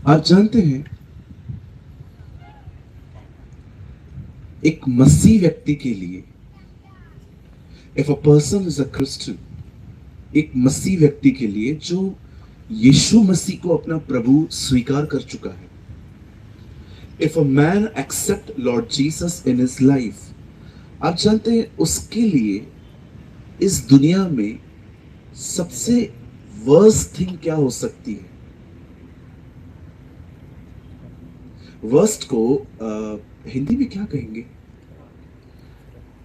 आप जानते हैं, एक मसीह व्यक्ति के लिए, if a person is a Christian, एक मसीह व्यक्ति के लिए जो यीशु मसीह को अपना प्रभु स्वीकार कर चुका है, if a man accept Lord Jesus in his life, आप जानते हैं उसके लिए इस दुनिया में सबसे वर्स्ट थिंग क्या हो सकती है? वर्स्ट को हिंदी में क्या कहेंगे?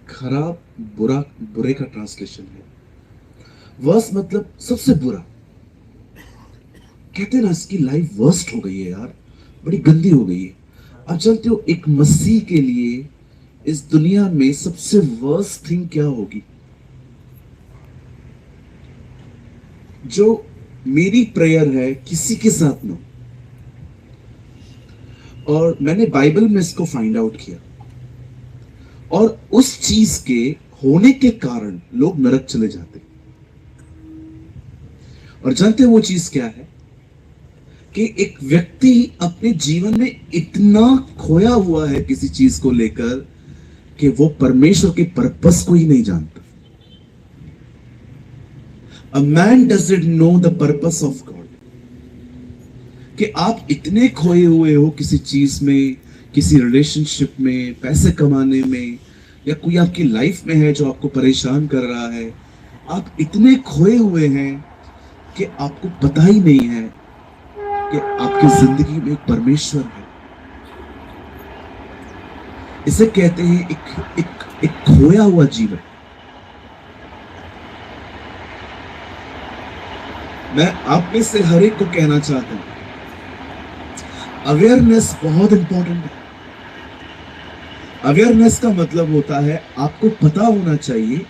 खराब, बुरा, बुरे का ट्रांसलेशन है। वर्स्ट मतलब सबसे बुरा। कहते हैं ना, इसकी लाइफ वर्स्ट हो गई है यार, बड़ी गंदी हो गई है। आप जानते हो एक मसीह के लिए इस दुनिया में सबसे वर्स्ट थिंग क्या होगी? जो मेरी प्रेयर है किसी के साथ ना, और मैंने बाइबल में इसको फाइंड आउट किया, और उस चीज के होने के कारण लोग नरक चले जाते। और जानते हो वो चीज क्या है? कि एक व्यक्ति अपने जीवन में इतना खोया हुआ है किसी चीज को लेकर कि वो परमेश्वर के पर्पस को ही नहीं जानता। A man doesn't know the purpose of God. कि आप इतने खोए हुए हो किसी चीज में, किसी रिलेशनशिप में, पैसे कमाने में, या कोई आपकी लाइफ में है जो आपको परेशान कर रहा है। आप इतने खोए हुए हैं कि आपको पता ही नहीं है कि आपकी जिंदगी में एक परमेश्वर है। इसे कहते हैं एक खोया हुआ जीवन। मैं आप में से हर एक को कहना चाहता हूं, अवेयरनेस बहुत इंपॉर्टेंट है। अवेयरनेस का मतलब होता है आपको पता होना चाहिए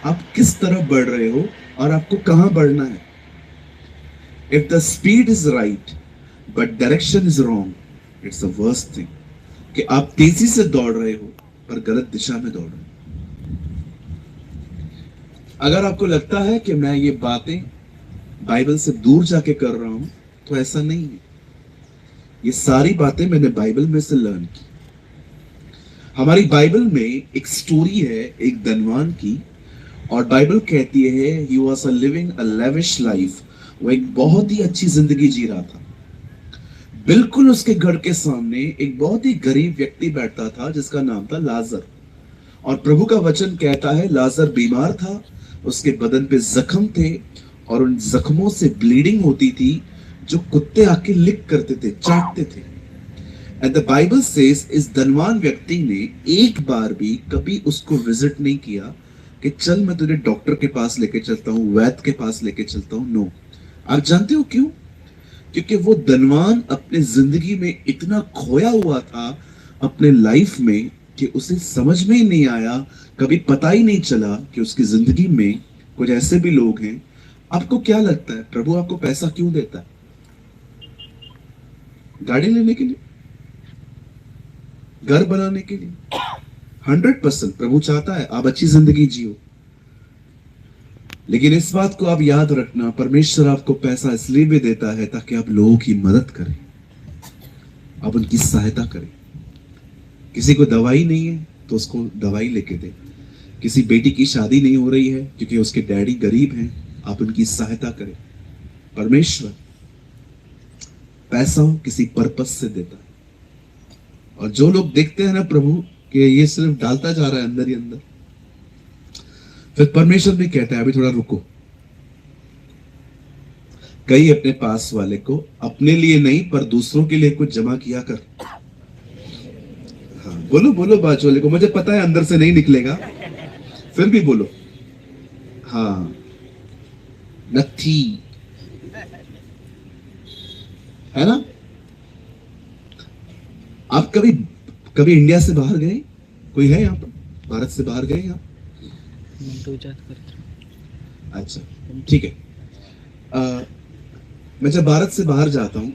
आप किस तरफ बढ़ रहे हो और आपको कहां बढ़ना है। If the speed is right but direction is wrong, it's the worst thing. कि आप तेजी से दौड़ रहे हो पर गलत दिशा में दौड़ रहे हो। अगर आपको लगता है कि मैं ये बातें बाइबल से दूर जाके कर रहा हूं, तो ऐसा नहीं है। ये सारी बातें मैंने बाइबल में से लर्न की। हमारी बाइबल में एक स्टोरी है एक धनवान की, और बाइबल कहती है he was living a lavish life. वो एक बहुत ही अच्छी जिंदगी जी रहा था। बिल्कुल उसके घर के सामने एक बहुत ही गरीब व्यक्ति बैठता था जिसका नाम था लाजर। और प्रभु का वचन कहता है लाजर बीमार था, उसके बदन पे जख्म थे, और उन जख्मों से ब्लीडिंग होती थी जो कुत्ते आके लिक करते थे, चाटते थे। एंड द बाइबल सेज इस धनवान व्यक्ति ने एक बार भी कभी उसको विजिट नहीं किया कि चल मैं तुझे डॉक्टर के पास लेके चलता हूं, वैद्य के पास लेके चलता हूं। नो। आप जानते हो क्यों? क्योंकि वो धनवान अपने जिंदगी में इतना खोया हुआ था अपने लाइफ में कि उसे समझ में ही नहीं आया, कभी पता ही नहीं चला कि उसकी जिंदगी में कुछ ऐसे भी लोग हैं। आपको क्या लगता है प्रभु आपको पैसा क्यों देता है? गाड़ी लेने के लिए? घर बनाने के लिए? 100% प्रभु चाहता है आप अच्छी जिंदगी जियो। लेकिन इस बात को आप याद रखना, परमेश्वर आपको पैसा इसलिए भी देता है ताकि आप लोगों की मदद करें, आप उनकी सहायता करें। किसी को दवाई नहीं है तो उसको दवाई लेके दे। किसी बेटी की शादी नहीं हो रही है क्योंकि उसके डैडी गरीब हैं, आप उनकी सहायता करें। परमेश्वर पैसा किसी पर्पस से देता है। और जो लोग देखते हैं ना प्रभु कि ये सिर्फ डालता जा रहा है अंदर ही अंदर, फिर परमेश्वर भी कहता है अभी थोड़ा रुको। कई अपने पास वाले को अपने लिए नहीं पर दूसरों के लिए कुछ जमा किया कर। हाँ, बोलो बोलो बाजू वाले को, मुझे पता है अंदर से नहीं निकलेगा, फिर भी बोलो। हाँ, नथी है ना। आप कभी कभी इंडिया से बाहर गए? कोई है यहाँ पर भारत से बाहर गए आप? अच्छा, ठीक है। मैं जब भारत से बाहर जाता हूं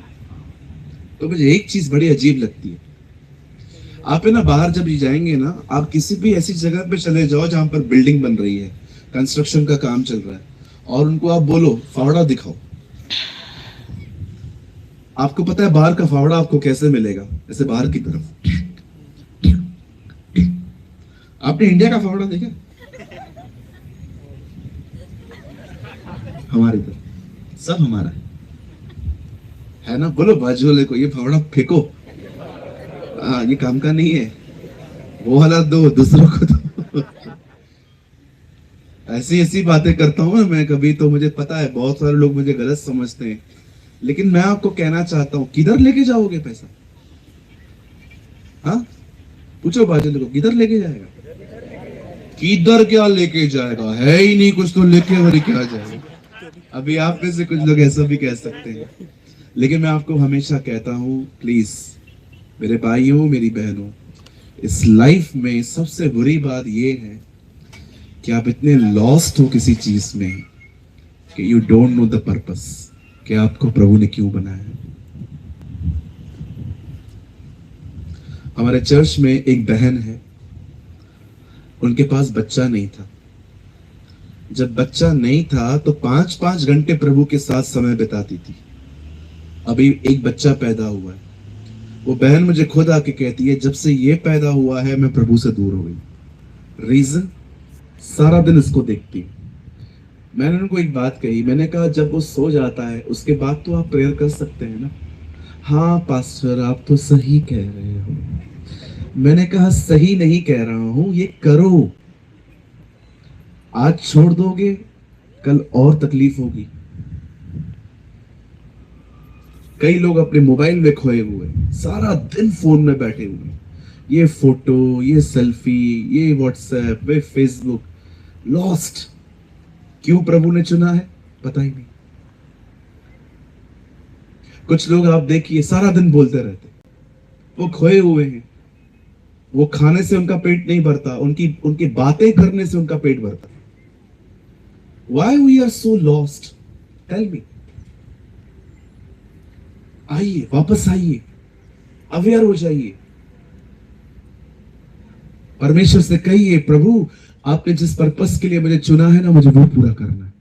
तो मुझे एक चीज बड़ी अजीब लगती है। आप है ना बाहर जब जाएंगे ना, आप किसी भी ऐसी जगह पे चले जाओ जहां पर बिल्डिंग बन रही है, कंस्ट्रक्शन का काम चल रहा है, और उनको आप बोलो फावड़ा दिखाओ, आपको पता है बाहर का फावड़ा आपको कैसे मिलेगा? ऐसे बाहर की तरफ। आपने इंडिया का फावड़ा देखा? हमारी तरफ सब हमारा है ना? बोलो बाजू वाले को ये फावड़ा फेंको, ये काम का नहीं है, वो वाला दो, दूसरों को दो। ऐसी ऐसी बातें करता हूँ ना मैं कभी, तो मुझे पता है बहुत सारे लोग मुझे गलत समझते हैं, लेकिन मैं आपको कहना चाहता हूँ, किधर लेके जाओगे पैसा? हाँ, पूछो बाजू को, किधर लेके जाएगा? किधर क्या लेके जाएगा? है ही नहीं कुछ, तो लेके और क्या जाएगा? अभी आप में से कुछ लोग ऐसा भी कह सकते हैं, लेकिन मैं आपको हमेशा कहता हूं, प्लीज मेरे भाइयों, मेरी बहनों, इस लाइफ में सबसे बुरी बात यह है कि आप इतने लॉस्ट हो किसी चीज में कि you don't know the purpose, कि आपको प्रभु ने क्यों बनाया है। हमारे चर्च में एक बहन है, उनके पास बच्चा नहीं था। जब बच्चा नहीं था तो 5-5 घंटे प्रभु के साथ समय बिताती थी। अभी एक बच्चा पैदा हुआ है, वो बहन मुझे खुद आके कहती है, जब से ये पैदा हुआ है मैं प्रभु से दूर हो गई। रीजन? सारा दिन इसको देखती हूँ। मैंने उनको एक बात कही, मैंने कहा जब वो सो जाता है उसके बाद तो आप प्रेयर कर सकते हैं ना? हाँ पास्टर, आप तो सही कह रहे हो। मैंने कहा सही नहीं कह रहा हूं, ये करो। आज छोड़ दोगे, कल और तकलीफ होगी। कई लोग अपने मोबाइल में खोए हुए, सारा दिन फोन में बैठे हुए, ये फोटो, ये सेल्फी, ये व्हाट्सएप, ये फेसबुक, लॉस्ट। क्यों प्रभु ने चुना है पता ही नहीं। कुछ लोग आप देखिए सारा दिन बोलते रहते, वो खोए हुए हैं। वो खाने से उनका पेट नहीं भरता, उनकी बातें करने से उनका पेट भरता। Why we are so lost? Tell me. आइए, वापस आइए, अवेयर हो जाइए। परमेश्वर से कहिए, प्रभु आपने जिस पर्पस के लिए मुझे चुना है ना, मुझे वो पूरा करना है।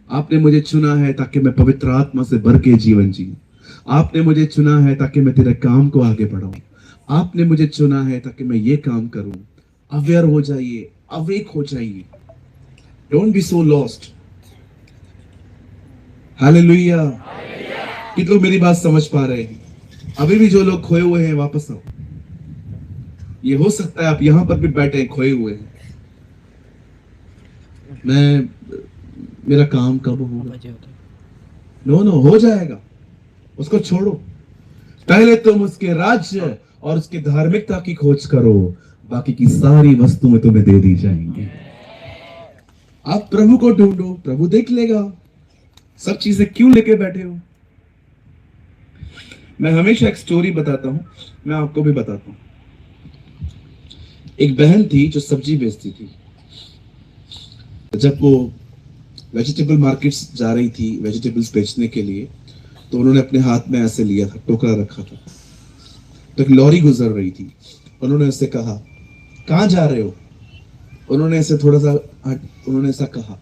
आपने मुझे चुना है ताकि मैं पवित्र आत्मा से भर के जीवन जीऊं। आपने मुझे चुना है ताकि मैं तेरे काम को आगे बढ़ाऊं। आपने मुझे चुना है ताकि मैं ये काम करूं। अवेयर हो जाइए, अवेक हो जाइए। Don't be so lost. Hallelujah. कितने लोग मेरी बात समझ पा रहे हैं? अभी भी जो लोग खोए हुए हैं वापस आओ। ये हो सकता है आप यहां पर भी बैठे हैं, खोए हुए हैं। मेरा काम कब होगा? नो, हो जाएगा। उसको छोड़ो। पहले तुम उसके राज्य और उसकी धार्मिकता की खोज करो, बाकी की सारी वस्तुएं तुम्हें दे दी जाएंगी। आप प्रभु को ढूंढो, प्रभु देख लेगा। सब चीजें क्यों लेके बैठे हो? मैं हमेशा एक स्टोरी बताता हूं, मैं आपको भी बताता हूं। एक बहन थी जो सब्जी बेचती थी। जब वो वेजिटेबल मार्केट्स जा रही थी वेजिटेबल्स बेचने के लिए, तो उन्होंने अपने हाथ में ऐसे लिया था, टोकरा रखा था। तो एक लॉरी गुजर रही थी। उन्होंने उससे कहा, कहां जा रहे हो? उन्होंने ऐसे थोड़ा सा उन्होंने ऐसा कहा,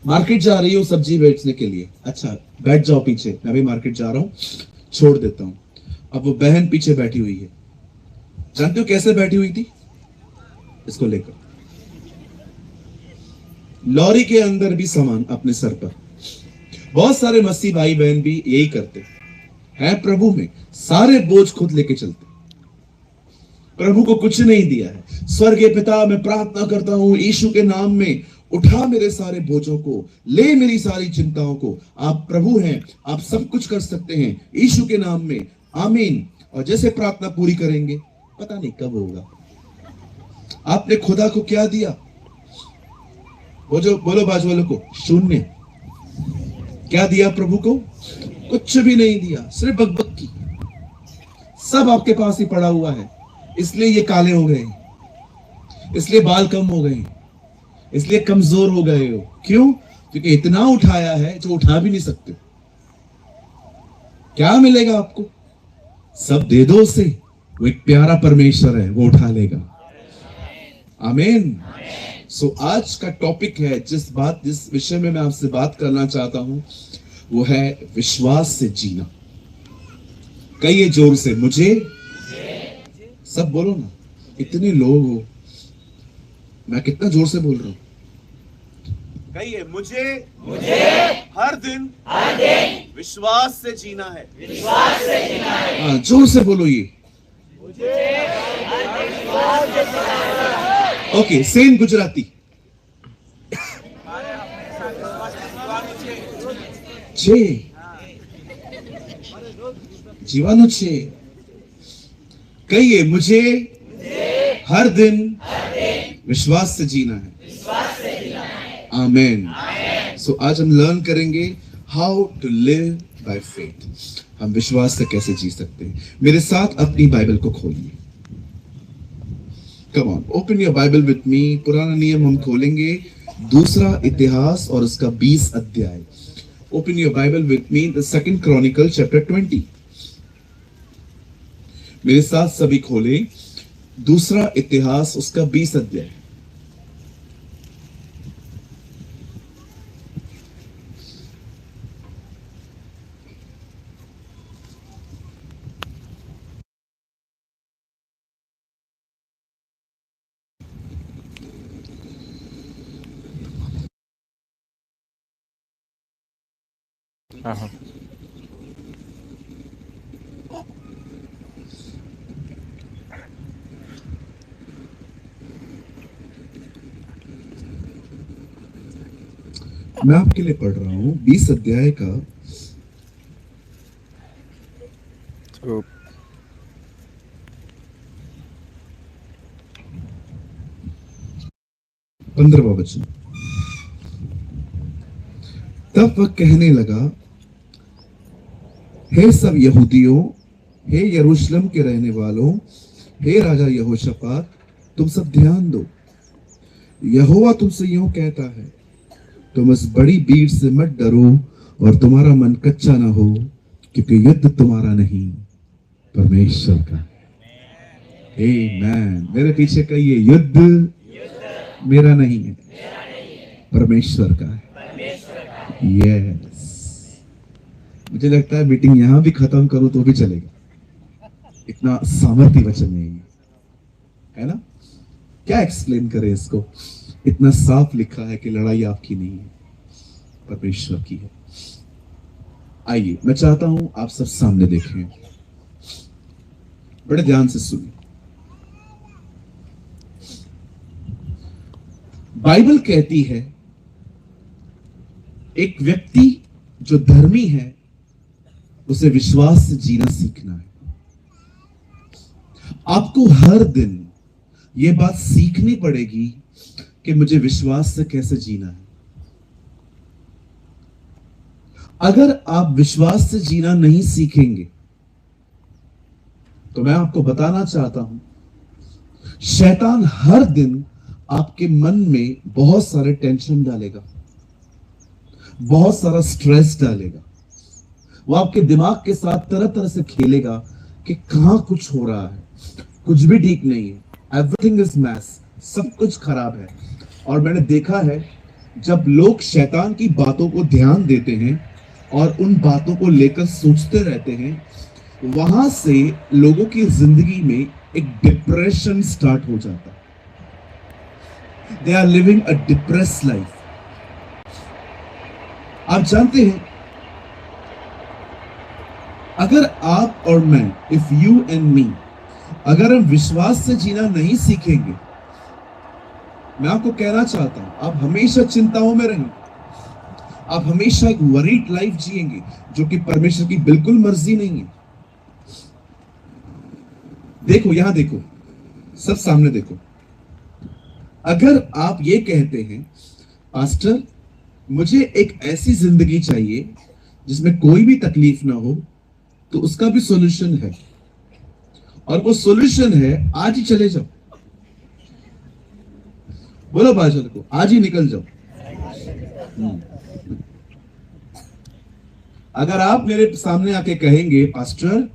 मार्केट जा रही हूँ सब्जी बेचने के लिए। अच्छा, बैठ जाओ पीछे, मैं भी मार्केट जा रहा हूँ, छोड़ देता हूँ। अब वो बहन पीछे बैठी हुई है। जानते हो कैसे बैठी हुई थी? इसको लेकर लॉरी के अंदर भी सामान अपने सर पर। बहुत सारे मसीह भाई बहन भी यही करते हैं। प्रभु में सारे बोझ खुद लेके चलते। प्रभु को कुछ नहीं दिया है। स्वर्गीय पिता, मैं प्रार्थना करता हूं यीशु के नाम में, उठा मेरे सारे बोझों को, ले मेरी सारी चिंताओं को। आप प्रभु हैं, आप सब कुछ कर सकते हैं, यीशु के नाम में, आमीन। और जैसे प्रार्थना पूरी करेंगे, पता नहीं कब होगा। आपने खुदा को क्या दिया? वो जो बोलो बाजू वालों को, शून्य। क्या दिया प्रभु को? कुछ भी नहीं दिया, सिर्फ बकबक की। सब आपके पास ही पड़ा हुआ है। इसलिए ये काले हो गए, इसलिए बाल कम हो गए, इसलिए कमजोर हो गए हो। क्यों? क्योंकि इतना उठाया है जो उठा भी नहीं सकते। क्या मिलेगा आपको? सब दे दो उसे, वो एक प्यारा परमेश्वर है, वो उठा लेगा। आमीन। सो आज का टॉपिक है, जिस विषय में मैं आपसे बात करना चाहता हूं, वो है विश्वास से जीना। कहिए जोर से, मुझे। सब बोलो ना, इतने लोग हो, मैं कितना जोर से बोल रहा हूं। कहिए, मुझे हर दिन विश्वास से जीना है। हाँ, जोर से बोलो ये। Okay, same Gujarati. छे जीवाणु छे। कहिए, मुझे हर दिन विश्वास से जीना है। आमेन। सो आज हम लर्न करेंगे how to live by faith. हम विश्वास से कैसे जी सकते हैं। मेरे साथ अपनी बाइबल को खोलिए। Come on, open your Bible with me. पुराना नियम हम खोलेंगे, दूसरा इतिहास और उसका 20 अध्याय। Open your Bible with me, the second Chronicle chapter 20। मेरे साथ सभी खोले, दूसरा इतिहास उसका 20 अध्याय। हाँ। मैं आपके लिए पढ़ रहा हूं 20 अध्याय का तो 15वां वचन। तब वह कहने लगा, हे सब यहूदियों, हे यरूशलेम के रहने वालों, हे राजा यहोशापात, तुम सब ध्यान दो। यहोवा तुमसे यूं कहता है, तुम इस बड़ी भीड़ से मत डरो और तुम्हारा मन कच्चा ना हो, क्योंकि युद्ध तुम्हारा नहीं, परमेश्वर का। आमेन। मेरे पीछे कहिए, युद्ध मेरा नहीं है, परमेश्वर का है। यस। मुझे लगता है मीटिंग यहां भी खत्म करूं तो भी चलेगा, इतना सामर्थ्य वचन है ना। क्या एक्सप्लेन करें इसको। इतना साफ लिखा है कि लड़ाई आपकी नहीं है, परमेश्वर की है। आइए, मैं चाहता हूं आप सब सामने देखें, बड़े ध्यान से सुनिए। बाइबल कहती है एक व्यक्ति जो धर्मी है उसे विश्वास से जीना सीखना है। आपको हर दिन यह बात सीखनी पड़ेगी कि मुझे विश्वास से कैसे जीना है। अगर आप विश्वास से जीना नहीं सीखेंगे तो मैं आपको बताना चाहता हूं, शैतान हर दिन आपके मन में बहुत सारे टेंशन डालेगा, बहुत सारा स्ट्रेस डालेगा। वो आपके दिमाग के साथ तरह तरह से खेलेगा कि कहां कुछ हो रहा है, कुछ भी ठीक नहीं है, एवरीथिंग इज मैस, सब कुछ खराब है। और मैंने देखा है जब लोग शैतान की बातों को ध्यान देते हैं और उन बातों को लेकर सोचते रहते हैं, वहां से लोगों की जिंदगी में एक डिप्रेशन स्टार्ट हो जाता है। They are living a depressed life. आप जानते हैं, अगर आप और मैं, इफ यू एंड मी, अगर हम विश्वास से जीना नहीं सीखेंगे, मैं आपको कहना चाहता हूं, आप हमेशा चिंताओं में रहेंगे, आप हमेशा एक वरीड लाइफ जिएंगे जो कि परमेश्वर की बिल्कुल मर्जी नहीं है। देखो, यहां देखो, सब सामने देखो। अगर आप ये कहते हैं, पास्टर मुझे एक ऐसी जिंदगी चाहिए जिसमें कोई भी तकलीफ ना हो, तो उसका भी सॉल्यूशन है, और वो सॉल्यूशन है आज ही चले जाओ। बोलो बादशाह को, आज ही निकल जाओ। अगर आप मेरे सामने आके कहेंगे, pastor,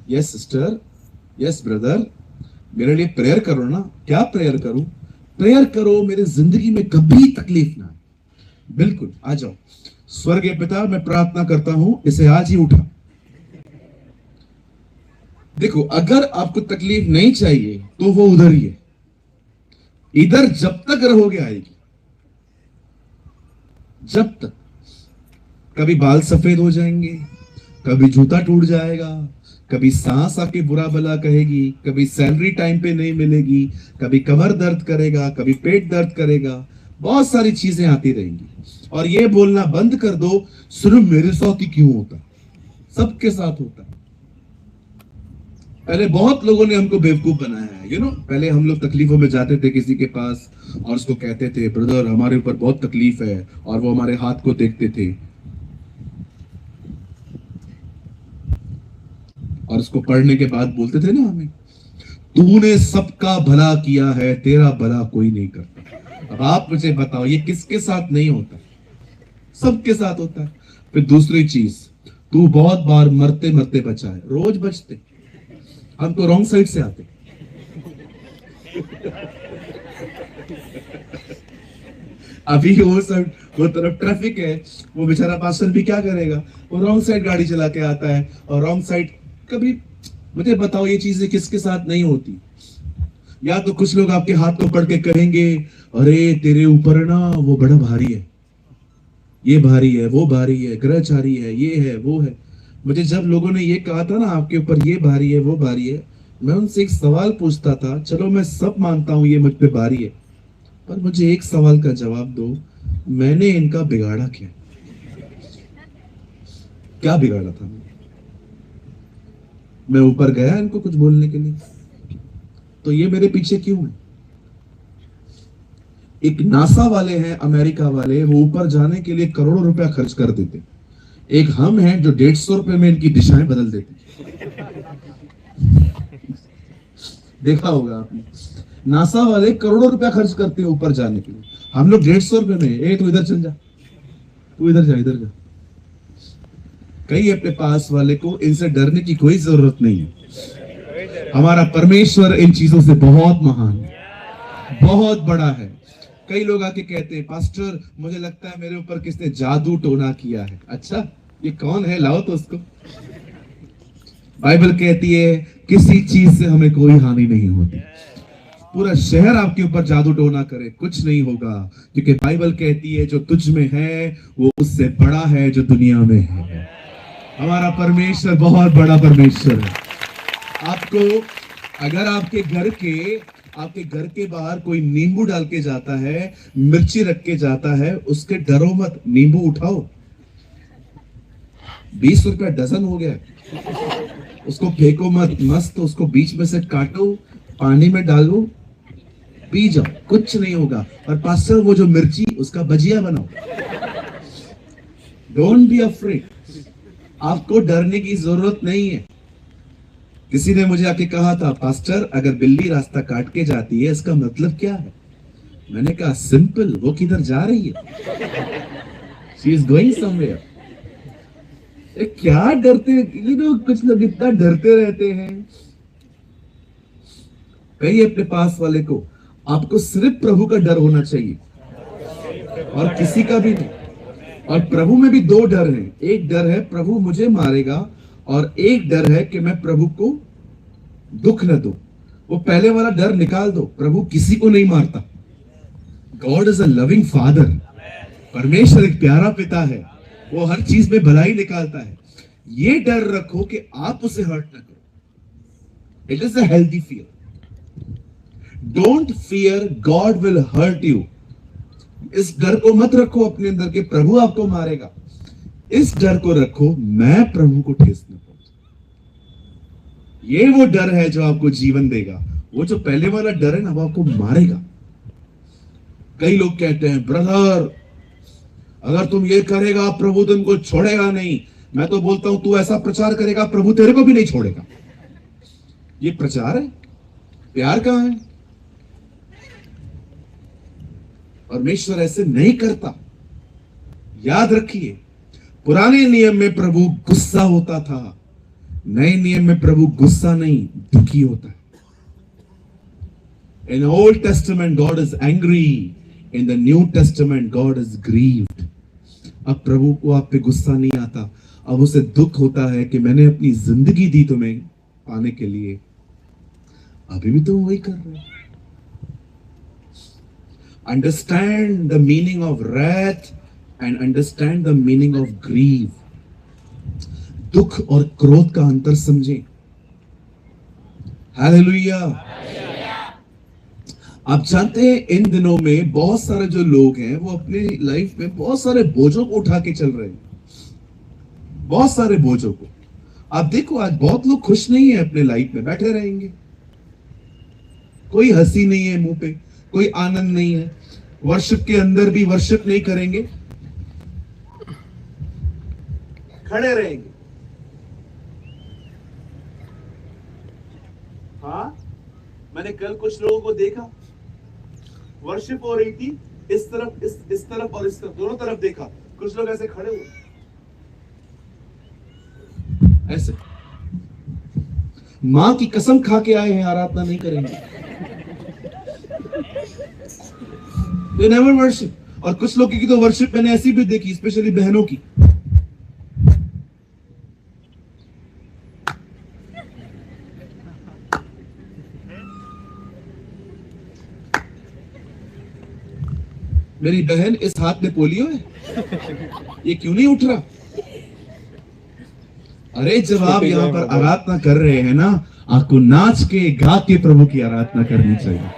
yes sister, yes brother, मेरे लिए प्रेयर करो ना, क्या प्रेयर करूं? प्रेयर करो मेरे जिंदगी में कभी तकलीफ ना आए। बिल्कुल, आ जाओ। स्वर्गीय पिता, मैं प्रार्थना करता हूं, इसे आज ही उठा। देखो, अगर आपको तकलीफ नहीं चाहिए तो वो उधर ही है। इधर जब तक रहोगे आएगी, जब तक। कभी बाल सफेद हो जाएंगे, कभी जूता टूट जाएगा, कभी सांस आके बुरा भला कहेगी, कभी सैलरी टाइम पे नहीं मिलेगी, कभी कमर दर्द करेगा, कभी पेट दर्द करेगा, बहुत सारी चीजें आती रहेंगी। और ये बोलना बंद कर दो सिर्फ मेरे साथ ही क्यों होता, सबके साथ होता है। पहले बहुत लोगों ने हमको बेवकूफ बनाया है, पहले हम लोग तकलीफों में जाते थे किसी के पास और उसको कहते थे ब्रदर हमारे ऊपर बहुत तकलीफ है, और वो हमारे हाथ को देखते थे और उसको पढ़ने के बाद बोलते थे ना हमें, तूने सबका भला किया है, तेरा भला कोई नहीं करता। अब आप मुझे बताओ ये किसके साथ नहीं होता? सबके साथ होता है। फिर दूसरी चीज, तू बहुत बार मरते मरते बचा है, रोज बचते, हम तो रॉन्ग साइड से आते। अभी वो तरफ ट्रैफिक है, वो बेचारा पास्टर भी क्या करेगा, वो रॉन्ग साइड गाड़ी चला के आता है, और रॉन्ग साइड कभी। मुझे बताओ ये चीजें किसके साथ नहीं होती? या तो कुछ लोग आपके हाथ को पकड़ के कहेंगे अरे तेरे ऊपर ना वो बड़ा भारी है, ये भारी है, वो भारी है, ग्रहचारी है, ये है, वो है। मुझे जब लोगों ने ये कहा था ना आपके ऊपर ये भारी है, वो भारी है, मैं उनसे एक सवाल पूछता था, चलो मैं सब मानता हूं ये मुझ पे भारी है, पर मुझे एक सवाल का जवाब दो, मैंने इनका बिगाड़ा क्या? क्या बिगाड़ा था? मैं ऊपर गया इनको कुछ बोलने के लिए, तो ये मेरे पीछे क्यों है? एक नासा वाले हैं, अमेरिका वाले, वो ऊपर जाने के लिए करोड़ों रुपया खर्च कर देते। एक हम हैं जो 150 रुपए में इनकी दिशाएं बदल देते। देखा होगा आपने, नासा वाले करोड़ों रुपया खर्च करते हैं ऊपर जाने के लिए, हम लोग 150 रुपए में, तू इधर चल जा, तू इधर जा, इधर जा। कई अपने पास वाले को इनसे डरने की कोई जरूरत नहीं है। हमारा परमेश्वर इन चीजों से बहुत महान है, बहुत बड़ा है। कई लोग आके कहते हैं पास्टर मुझे लगता है मेरे ऊपर किसने जादू टोना किया है। अच्छा, ये कौन है, लाओ तो उसको। बाइबल कहती है किसी चीज से हमें कोई हानि नहीं होती। पूरा शहर आपके ऊपर जादू टोना करे, कुछ नहीं होगा, क्योंकि बाइबल कहती है जो तुझ में है वो उससे बड़ा है जो दुनिया में है। हमारा परमेश्वर बहुत बड़ा परमेश्वर है। आपको अगर आपके घर के बाहर कोई नींबू डाल के जाता है, मिर्ची रख के जाता है, उसके डरो मत, नींबू उठाओ, 20 रुपया डजन हो गया, उसको फेंको मत, मस्त उसको बीच में से काटो, पानी में डालो, पी जाओ, कुछ नहीं होगा। और पास्टर वो जो मिर्ची, उसका भजिया बनाओ। डोंट बी अफ्रेड, आपको डरने की जरूरत नहीं है। किसी ने मुझे आके कहा था पास्टर अगर बिल्ली रास्ता काट के जाती है इसका मतलब क्या है? मैंने कहा सिंपल, वो किधर जा रही है, शी इज गोइंग समवेयर। क्या डरते, कुछ लोग इतना डरते रहते हैं। कहिए अपने पास वाले को, आपको सिर्फ प्रभु का डर होना चाहिए और किसी का भी नहीं। और प्रभु में भी दो डर हैं, एक डर है प्रभु मुझे मारेगा, और एक डर है कि मैं प्रभु को दुख न दूं। वो पहले वाला डर निकाल दो, प्रभु किसी को नहीं मारता। God is a loving father, परमेश्वर एक प्यारा पिता है, वो हर चीज में भलाई निकालता है। ये डर रखो कि आप उसे हर्ट न करो। It is a healthy fear. Don't fear God will hurt you. इस डर को मत रखो अपने अंदर के प्रभु आपको मारेगा। इस डर को रखो मैं प्रभु को ठेस न पहुंचा। ये वो डर है जो आपको जीवन देगा। वो जो पहले वाला डर है ना, वो आपको मारेगा। कई लोग कहते हैं ब्रदर अगर तुम ये करेगा प्रभु तुमको छोड़ेगा नहीं। मैं तो बोलता हूं तू ऐसा प्रचार करेगा प्रभु तेरे को भी नहीं छोड़ेगा। ये प्रचार है? प्यार कहां है? परमेश्वर ऐसे नहीं करता। याद रखिए, पुराने नियम में प्रभु गुस्सा होता था, नए नियम में प्रभु गुस्सा नहीं दुखी होता है। In old testament God is angry, in the new testament God is grieved. अब प्रभु को आप पे गुस्सा नहीं आता, अब उसे दुख होता है कि मैंने अपनी जिंदगी दी तुम्हें पाने के लिए अभी भी तो वही कर रहे हैं। Understand the meaning of wrath and understand the meaning of grieve. दुख और क्रोध का अंतर समझें। हालेलुया। आप जानते हैं इन दिनों में बहुत सारे जो लोग हैं वो अपनी लाइफ में बहुत सारे बोझों को उठा के चल रहे हैं, बहुत सारे बोझों को। आप देखो आज बहुत लोग खुश नहीं है अपने लाइफ में, बैठे रहेंगे, कोई हंसी नहीं है मुंह पे, कोई आनंद नहीं है, वर्शिप के अंदर भी वर्शिप नहीं करेंगे, खड़े रहेंगे। हाँ, मैंने कल कुछ लोगों को देखा, वर्शिप हो रही थी, इस तरफ इस तरफ और इस तरफ, दोनों तरफ देखा, कुछ लोग ऐसे खड़े हुए ऐसे, मां की कसम खा के आए हैं आराधना नहीं करेंगे। They never worship। और कुछ लोगों की तो वर्शिप मैंने ऐसी भी देखी, स्पेशली बहनों की, मेरी बहन इस हाथ में पोलियो है, ये क्यों नहीं उठ रहा? अरे जब आप यहाँ पर आराधना कर रहे हैं ना, आपको नाच के गा के प्रभु की आराधना करनी चाहिए।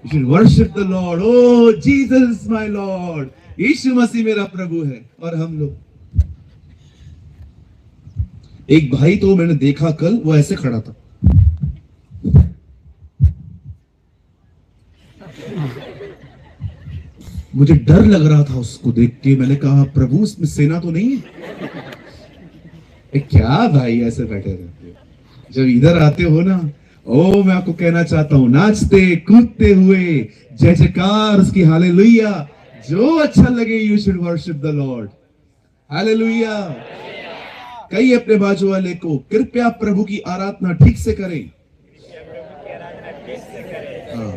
You should worship the Lord। Oh, Jesus is my Lord। यीशु मसीह मेरा प्रभु है। और हम लोग, एक भाई तो मैंने देखा कल, वो ऐसे खड़ा था, मुझे डर लग रहा था उसको देख के। मैंने कहा प्रभु इसमें सेना तो नहीं है? क्या भाई ऐसे बैठे रहते हो? जब इधर आते हो ना, ओ मैं आपको कहना चाहता हूं, नाचते कूदते हुए जय जयकार उसकी, हालेलुया। जो अच्छा लगे, you should worship the Lord. Hallelujah. कई अपने बाजू वाले को, कृपया प्रभु की आराधना ठीक से करें। हाँ।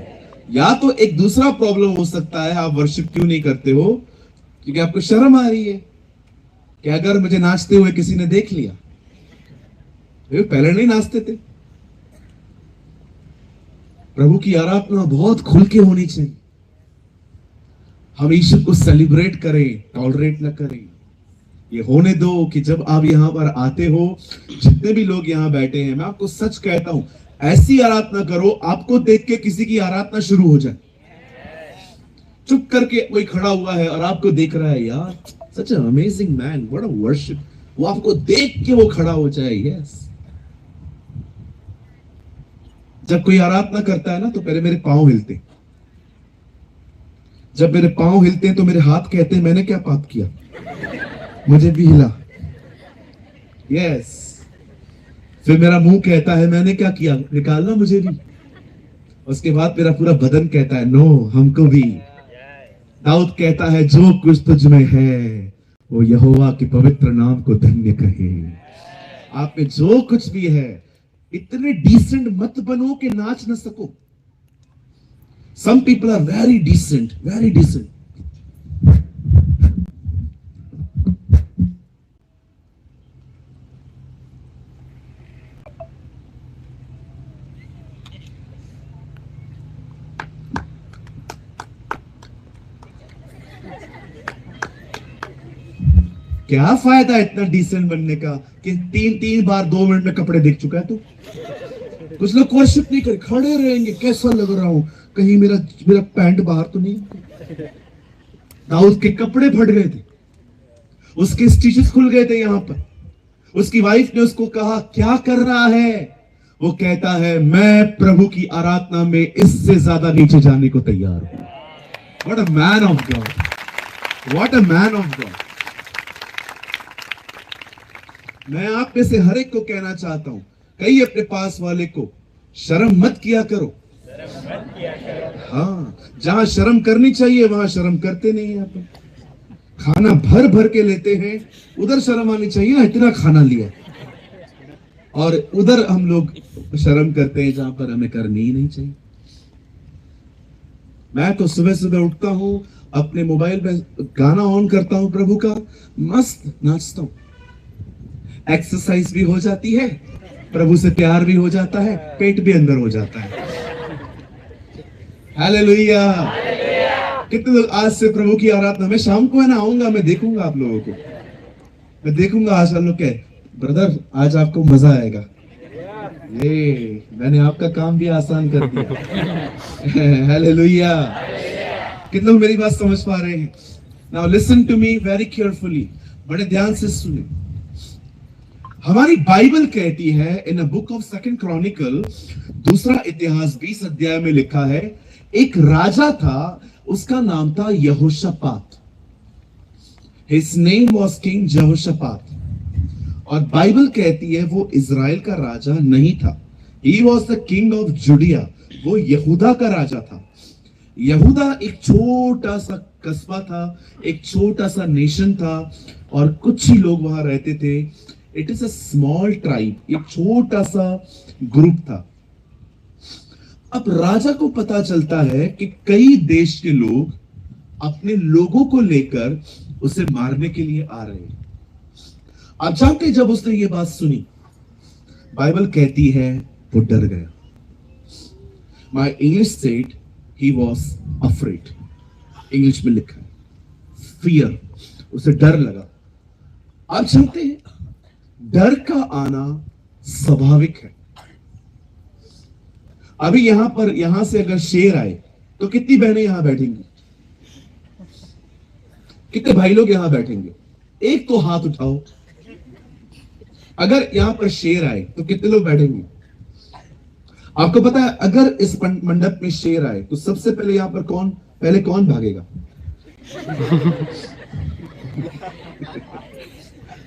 या तो एक दूसरा प्रॉब्लम हो सकता है, आप वर्शिप क्यों नहीं करते हो? क्योंकि आपको शर्म आ रही है कि अगर मुझे नाचते हुए किसी ने देख लिया, वे पहले नहीं नाचते थे। प्रभु की आराधना बहुत खुल के होनी चाहिए। हम ईश्वर को सेलिब्रेट करें, टॉलरेट ना करें। ये होने दो कि जब आप यहां पर आते हो, जितने भी लोग यहां बैठे हैं, मैं आपको सच कहता हूं, ऐसी आराधना करो आपको देख के किसी की आराधना शुरू हो जाए। चुप करके कोई खड़ा हुआ है और आपको देख रहा है, यार such an amazing man, what a worship. वो आपको देख के वो खड़ा हो जाए। यस। जब कोई आराधना करता है ना, तो पहले मेरे पांव हिलते। जब मेरे पांव हिलते हैं तो मेरे हाथ कहते हैं मैंने क्या पाप किया, मुझे भी हिला। यस। फिर मेरा मुंह कहता है मैंने क्या किया, निकालना मुझे भी। उसके बाद मेरा पूरा बदन कहता है नो, हमको भी। दाऊद कहता है जो कुछ तुझ में है वो यहोवा के पवित्र नाम को धन्य कहे। आप में जो कुछ भी है, इतने डिसेंट मत बनो कि नाच न सको। Some people are very decent, very decent. क्या फायदा इतना डिसेंट बनने का कि तीन बार 2 मिनट में कपड़े देख चुका है तू। कुछ लोग वर्शिप नहीं कर, खड़े रहेंगे, कैसा लग रहा हूं, कहीं मेरा पैंट बाहर तो नहीं। दाऊद के कपड़े फट गए थे, उसके स्टिचेस खुल गए थे यहां पर। उसकी वाइफ ने उसको कहा क्या कर रहा है? वो कहता है मैं प्रभु की आराधना में इससे ज्यादा नीचे जाने को तैयार हूं। What a man of God, what a man of God. मैं आप में से हर एक को कहना चाहता हूं, कई अपने पास वाले को शर्म मत किया करो। हाँ, जहां शर्म करनी चाहिए वहां शर्म करते नहीं है। अपन खाना भर भर के लेते हैं, उधर शर्म आनी चाहिए ना, इतना खाना लिया। और उधर हम लोग शर्म करते हैं जहां पर हमें करनी ही नहीं चाहिए। मैं तो सुबह सुबह उठता हूं, अपने मोबाइल पे गाना ऑन करता हूं प्रभु का, मस्त नाचता हूं। एक्सरसाइज भी हो जाती है प्रभु से प्यार भी हो जाता है, पेट भी अंदर हो जाता है। हालेलुया। कितने लोग आज से प्रभु की आराधना में शाम को है ना आऊंगा, मैं देखूंगा आप लोगों को, मैं देखूंगा आज आप लोग के ब्रदर, आज आपको मजा आएगा, ये मैंने आपका काम भी आसान कर दिया। हालेलुया। कितने लोग मेरी बात समझ पा रहे हैं? Now listen to me very carefully, बड़े ध्यान से सुने। हमारी बाइबल कहती है in a book of second Chronicle, दूसरा इतिहास 20 अध्याय में लिखा है, एक राजा था, उसका नाम था यहोशापात। हिज नेम वॉज किंग यहोशापात। और बाइबल कहती है वो इजराइल का राजा नहीं था, he was the king of Judea, वो यहूदा का राजा था। यहूदा एक छोटा सा कस्बा था, एक छोटा सा नेशन था, और कुछ ही लोग वहां रहते थे। It is a small tribe, एक छोटा सा ग्रुप था। अब राजा को पता चलता है कि कई देश के लोग अपने लोगों को लेकर उसे मारने के लिए आ रहे हैं। आप जानते हैं, जब उसने ये बात सुनी, बाइबल कहती है वो डर गया। My English said he was afraid, English में लिखा है फियर, उसे डर लगा। आप जानते हैं, डर का आना स्वाभाविक है। अभी यहां से अगर शेर आए तो कितनी बहनें यहां बैठेंगी, कितने भाई लोग यहां बैठेंगे? एक तो हाथ उठाओ। अगर यहां पर शेर आए तो कितने लोग बैठेंगे? आपको पता है, अगर इस मंडप में शेर आए तो सबसे पहले यहां पर कौन भागेगा?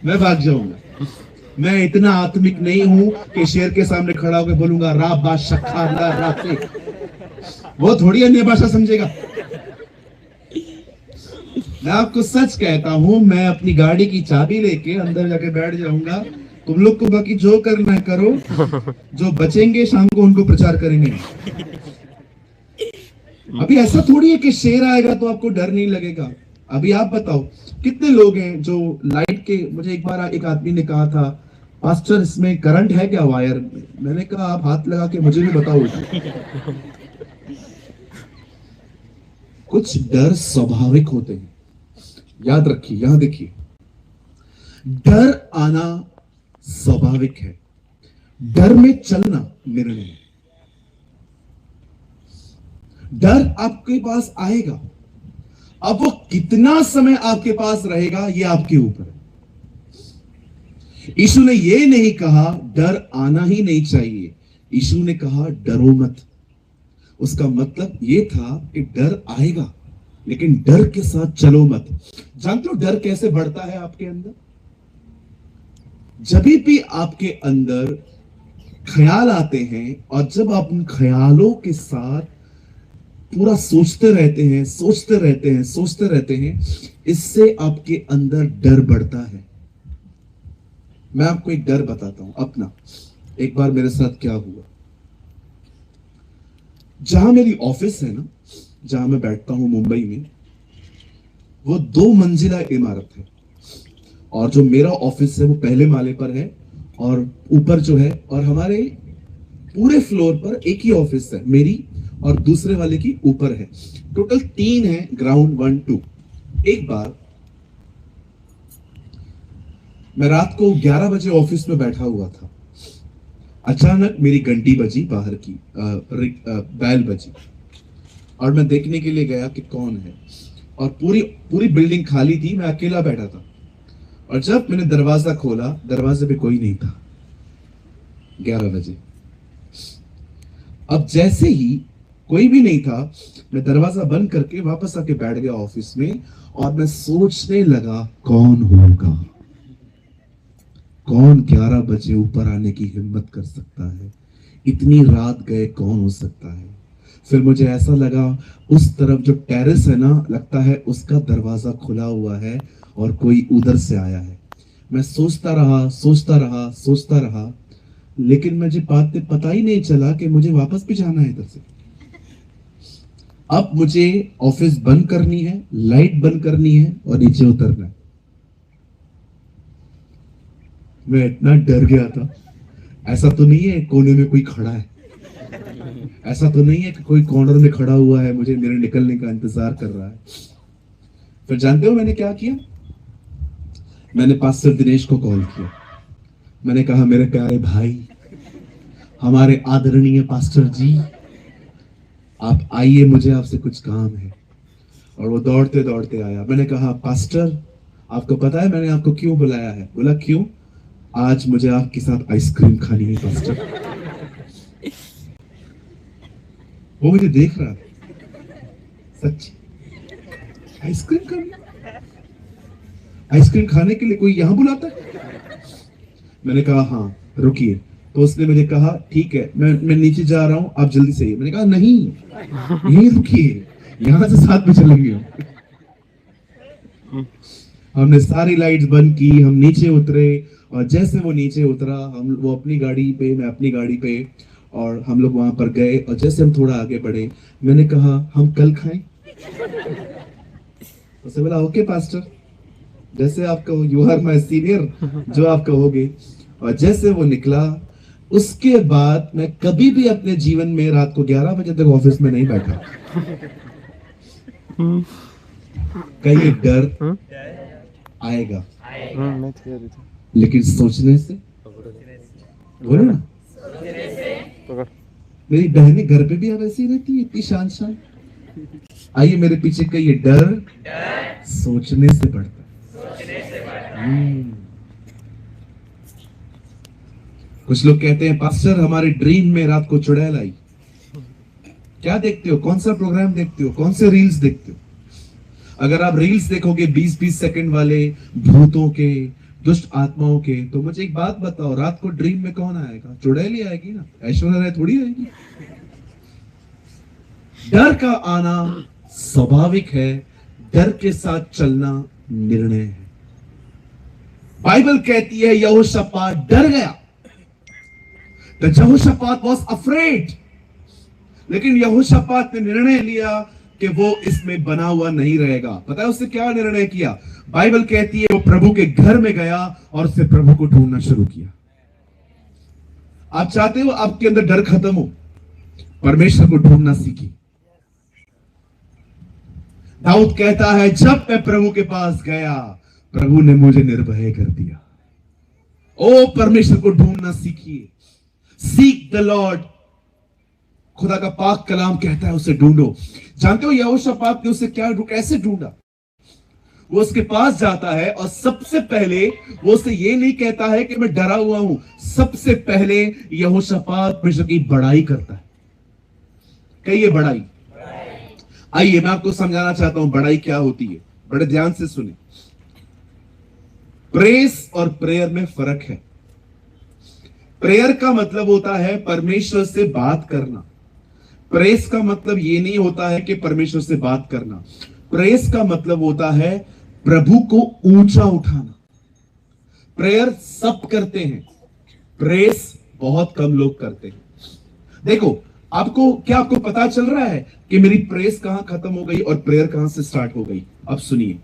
मैं भाग जाऊंगा। मैं इतना आत्मिक नहीं हूं कि शेर के सामने खड़ा होकर बोलूंगा रा बा शक्खा ला रा से, वो थोड़ी अन्य भाषा समझेगा। मैं आपको सच कहता हूं, मैं अपनी गाड़ी की चाबी लेके अंदर जाके बैठ जाऊंगा। तुम लोग को बाकी जो करना है करो, जो बचेंगे शाम को उनको प्रचार करेंगे। अभी ऐसा थोड़ी है कि शेर आएगा तो आपको डर नहीं लगेगा। अभी आप बताओ कितने लोग हैं जो लाइट के, मुझे एक बार एक आदमी ने कहा था, पास्टर इसमें करंट है क्या वायर में? मैंने कहा आप हाथ लगा के मुझे भी बताओ। कुछ डर स्वाभाविक होते हैं, याद रखिए। यहां देखिए, डर आना स्वाभाविक है, डर में चलना निर्णय है। डर आपके पास आएगा, अब वो कितना समय आपके पास रहेगा ये आपके ऊपर है। यीशु ने ये नहीं कहा डर आना ही नहीं चाहिए, यीशु ने कहा डरो मत। उसका मतलब ये था कि डर आएगा लेकिन डर के साथ चलो मत। जानते हो डर कैसे बढ़ता है आपके अंदर? जब भी आपके अंदर ख्याल आते हैं और जब आप उन ख्यालों के साथ पूरा सोचते रहते हैं, सोचते रहते हैं, सोचते रहते हैं, इससे आपके अंदर डर बढ़ता है। मैं आपको एक डर बताता हूं अपना। एक बार मेरे साथ क्या हुआ, जहां मेरी ऑफिस है ना, जहां मैं बैठता हूं मुंबई में, वो 2 मंजिला इमारत है। और जो मेरा ऑफिस है वो पहले माले पर है, और ऊपर जो है, और हमारे पूरे फ्लोर पर एक ही ऑफिस है मेरी, और दूसरे वाले की ऊपर है। टोटल 3 है, ग्राउंड 1 2। एक बार मैं रात को 11 बजे ऑफिस में बैठा हुआ था, अचानक मेरी घंटी बजी, बाहर की बैल बजी, और मैं देखने के लिए गया कि कौन है। और पूरी बिल्डिंग खाली थी, मैं अकेला बैठा था। और जब मैंने दरवाजा खोला, दरवाजे पे कोई नहीं था 11 बजे। अब जैसे ही कोई भी नहीं था, मैं दरवाजा बंद करके वापस आके बैठ गया ऑफिस में, और मैं सोचने लगा कौन होगा, कौन 11 बजे ऊपर आने की हिम्मत कर सकता है, इतनी रात गए कौन हो सकता है। फिर मुझे ऐसा लगा उस तरफ जो टेरेस है ना, लगता है उसका दरवाजा खुला हुआ है और कोई उधर से आया है। मैं सोचता रहा, सोचता रहा, सोचता रहा, लेकिन मुझे पता ही नहीं चला कि मुझे वापस भी जाना है इधर से। अब मुझे ऑफिस बंद करनी है, लाइट बंद करनी है और नीचे उतरना है। मैं इतना डर गया था, ऐसा तो नहीं है कोने में कोई खड़ा है, ऐसा तो नहीं है कि कोई कॉर्नर में खड़ा हुआ है मुझे मेरे निकलने का इंतजार कर रहा है। फिर जानते हो मैंने क्या किया? मैंने पास्टर दिनेश को कॉल किया। मैंने कहा मेरे प्यारे भाई, हमारे आदरणीय पास्टर जी, आप आइए, मुझे आपसे कुछ काम है। और वो दौड़ते दौड़ते आया। मैंने कहा पास्टर, आपको पता है मैंने आपको क्यों बुलाया है? बोला क्यों? आज मुझे आपके साथ आइसक्रीम खानी है पास्टर। वो मुझे देख रहा था, सच्ची आइसक्रीम खानी? आइसक्रीम खाने के लिए कोई यहां बुलाता है? मैंने कहा हाँ रुकिए। तो उसने मुझे कहा ठीक है, मैं नीचे जा रहा हूं, आप जल्दी से आइए। मैंने कहा नहीं, यहीं रुकिए, यहां से साथ में चलेंगे हम। हमने सारी लाइट्स बंद की, हम नीचे उतरे, और जैसे वो नीचे उतरा, वो अपनी गाड़ी पे, मैं अपनी गाड़ी पे, और हम लोग वहां पर गए। और जैसे हम थोड़ा आगे बढ़े, मैंने कहा हम कल खाएं? उसने बोला ओके पास्टर, जैसे आप कहो, यू आर माय सीनियर, जो आप कहोगे। और जैसे वो निकला, उसके बाद मैं कभी भी अपने जीवन में रात को 11 बजे तक ऑफिस में नहीं बैठा। कहीं डर आएगा, लेकिन सोचने से, बोलो ना, मेरी बहनें घर पे भी अब ऐसी रहती है, इतनी शान शान। आइए मेरे पीछे का ये डर सोचने से बढ़ता है। कुछ लोग कहते हैं पास्टर हमारे ड्रीम में रात को चुड़ैल आई। क्या देखते हो? कौन सा प्रोग्राम देखते हो? कौन से रील्स देखते हो? अगर आप रील्स देखोगे 20-20 सेकंड वाले भूतों के, दुष्ट आत्माओं के, तो मुझे एक बात बताओ, रात को ड्रीम में कौन आएगा? चुड़ैल ही आएगी ना, ऐश्वर्या राय थोड़ी आएगी। डर का आना स्वाभाविक है, डर के साथ चलना निर्णय है। बाइबल कहती है यहोशापात डर गया। The Jehoshaphat was afraid. लेकिन यहोशापात ने निर्णय लिया कि वो इसमें बना हुआ नहीं रहेगा। पता है उसने क्या निर्णय किया? बाइबल कहती है वो प्रभु के घर में गया और उसने प्रभु को ढूंढना शुरू किया। आप चाहते हो आपके अंदर डर खत्म हो? परमेश्वर को ढूंढना सीखिए। दाऊद कहता है जब मैं प्रभु के पास गया, प्रभु ने मुझे निर्भय कर दिया। ओ परमेश्वर को ढूंढना सीखिए। Seek the Lord. खुदा का पाक कलाम कहता है उसे ढूंढो। जानते हो यहोशापात ने उसे कैसे ढूंढा? वो उसके पास जाता है और सबसे पहले वो उसे ये नहीं कहता है कि मैं डरा हुआ हूं। सबसे पहले यहोशापात परमेश्वर की बड़ाई करता है। कहिए बड़ाई। आइए मैं आपको समझाना चाहता हूं बड़ाई क्या होती है। बड़े ध्यान से सुने। प्रेस और प्रेयर में फर्क है। प्रेयर का मतलब होता है परमेश्वर से बात करना। प्रेस का मतलब ये नहीं होता है कि परमेश्वर से बात करना। प्रेस का मतलब होता है प्रभु को ऊंचा उठाना। प्रेयर सब करते हैं, प्रेस बहुत कम लोग करते हैं। देखो आपको पता चल रहा है कि मेरी प्रेस कहां खत्म हो गई और प्रेयर कहां से स्टार्ट हो गई? अब सुनिए।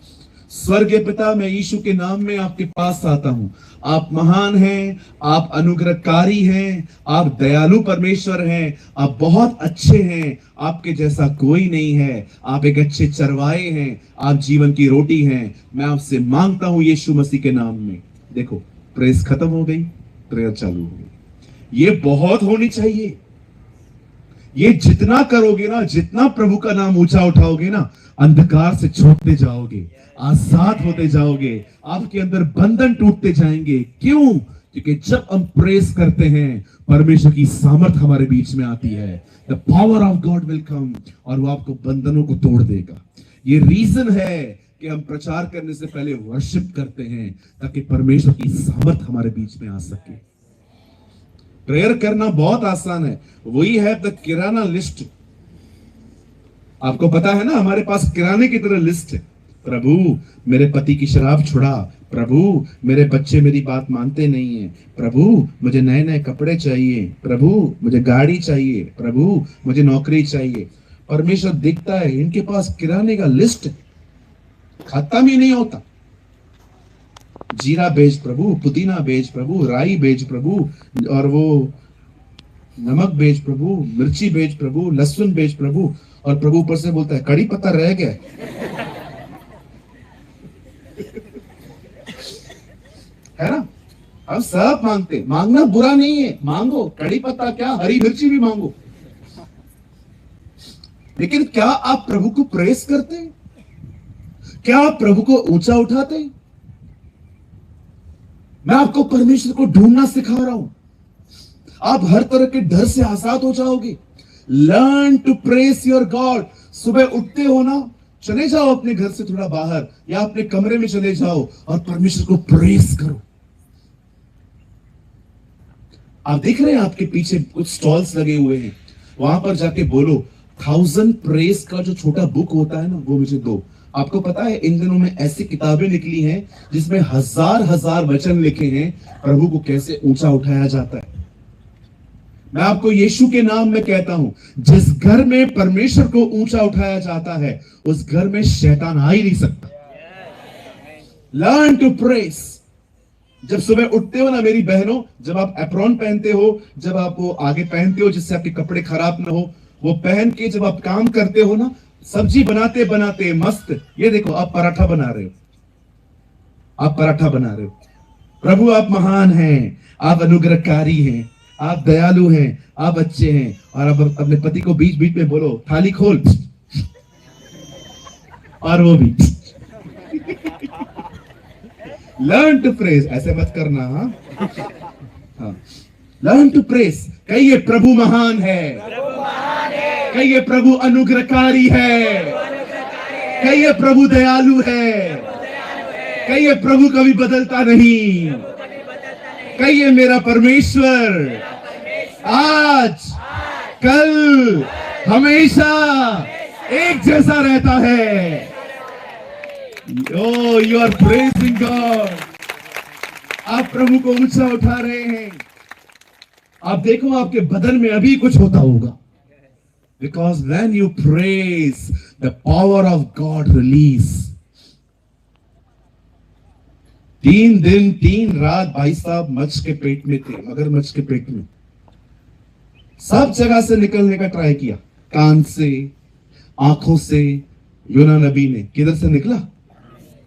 स्वर्गीय पिता, मैं यीशु के नाम में आपके पास आता हूं। आप महान हैं, आप अनुग्रहकारी हैं, आप दयालु परमेश्वर हैं, आप बहुत अच्छे हैं, आपके जैसा कोई नहीं है। आप एक अच्छे चरवाहे हैं, आप जीवन की रोटी हैं। मैं आपसे मांगता हूं यीशु मसीह के नाम में। देखो प्रेस खत्म हो गई, प्रेयर चालू हो गई। ये बहुत होनी चाहिए। ये जितना करोगे ना, जितना प्रभु का नाम ऊंचा उठाओगे ना, अंधकार से छूटते जाओगे, आजाद होते जाओगे, आपके अंदर बंधन टूटते जाएंगे। क्यों? क्योंकि जब हम प्रेस करते हैं परमेश्वर की सामर्थ हमारे बीच में आती है। The power of God will come, और वो आपको बंधनों को तोड़ देगा। ये रीजन है कि हम प्रचार करने से पहले वर्शिप करते हैं, ताकि परमेश्वर की सामर्थ हमारे बीच में आ सके। प्रेयर करना बहुत आसान है। वही है द किराना लिस्ट। आपको पता है ना, हमारे पास किराने की तरह लिस्ट है। प्रभु मेरे पति की शराब छुड़ा, प्रभु मेरे बच्चे मेरी बात मानते नहीं है, प्रभु मुझे नए नए कपड़े चाहिए, प्रभु मुझे गाड़ी चाहिए, प्रभु मुझे नौकरी चाहिए। परमेश्वर देखता है इनके पास किराने का लिस्ट खत्म ही नहीं होता। जीरा बेच प्रभु, पुदीना बेच प्रभु, राई बेच प्रभु, और वो नमक बेच प्रभु, मिर्ची बेच प्रभु, लहसुन बेच प्रभु। और प्रभु ऊपर से बोलता है कड़ी पत्ता रह गया। है ना? हम सब मांगते, मांगना बुरा नहीं है, मांगो, कड़ी पत्ता क्या, हरी मिर्ची भी मांगो। लेकिन क्या आप प्रभु को प्रेस करते हैं? क्या आप प्रभु को ऊंचा उठाते हैं? मैं आपको परमेश्वर को ढूंढना सिखा रहा हूं। आप हर तरह के डर से आजाद हो जाओगे। Learn to praise your God. सुबह उठते हो ना, चले जाओ अपने घर से थोड़ा बाहर या अपने कमरे में चले जाओ और परमेश्वर को प्रेस करो। आप देख रहे हैं आपके पीछे कुछ स्टॉल्स लगे हुए हैं, वहां पर जाके बोलो 1000 प्रेस का जो छोटा बुक होता है ना, वो मुझे दो। आपको पता है इन दिनों में ऐसी किताबें निकली हैं जिसमें हजार वचन लिखे हैं प्रभु को कैसे ऊंचा उठाया जाता है। मैं आपको यीशु के नाम में कहता हूं, जिस घर में परमेश्वर को ऊंचा उठाया जाता है उस घर में शैतान आ ही नहीं सकता। Learn to praise. जब सुबह उठते हो ना मेरी बहनों, जब आप एप्रॉन पहनते हो, जब आप वो आगे पहनते हो जिससे आपके कपड़े खराब ना हो, वो पहन के जब आप काम करते हो ना, सब्जी बनाते बनाते मस्त, ये देखो आप पराठा बना रहे हो, आप पराठा बना रहे हो। प्रभु आप महान हैं, आप अनुग्रहकारी हैं, आप दयालु हैं, आप अच्छे हैं। और अब अपने पति को बीच बीच में बोलो थाली खोल, और वो भी लर्न टू प्रेस। ऐसे मत करना। हाँ, लर्न टू प्रेस। कहिए प्रभु महान है, कहिए प्रभु अनुग्रहकारी है, कहिए प्रभु दयालु है, कहिए प्रभु कभी बदलता नहीं, कहिए मेरा परमेश्वर आज कल हमेशा एक जैसा रहता है। Oh, you are praising God। आप प्रभु को ऊंचा उठा रहे हैं। आप देखो आपके बदन में अभी कुछ होता होगा। Because when you praise, the power of God release। 3 दिन 3 रात भाई साहब मच्छ के पेट में थे, मगरमच्छ के पेट में। सब जगह से निकलने का ट्राई किया, कान से, आंखों से। योना नबी ने किधर से निकला?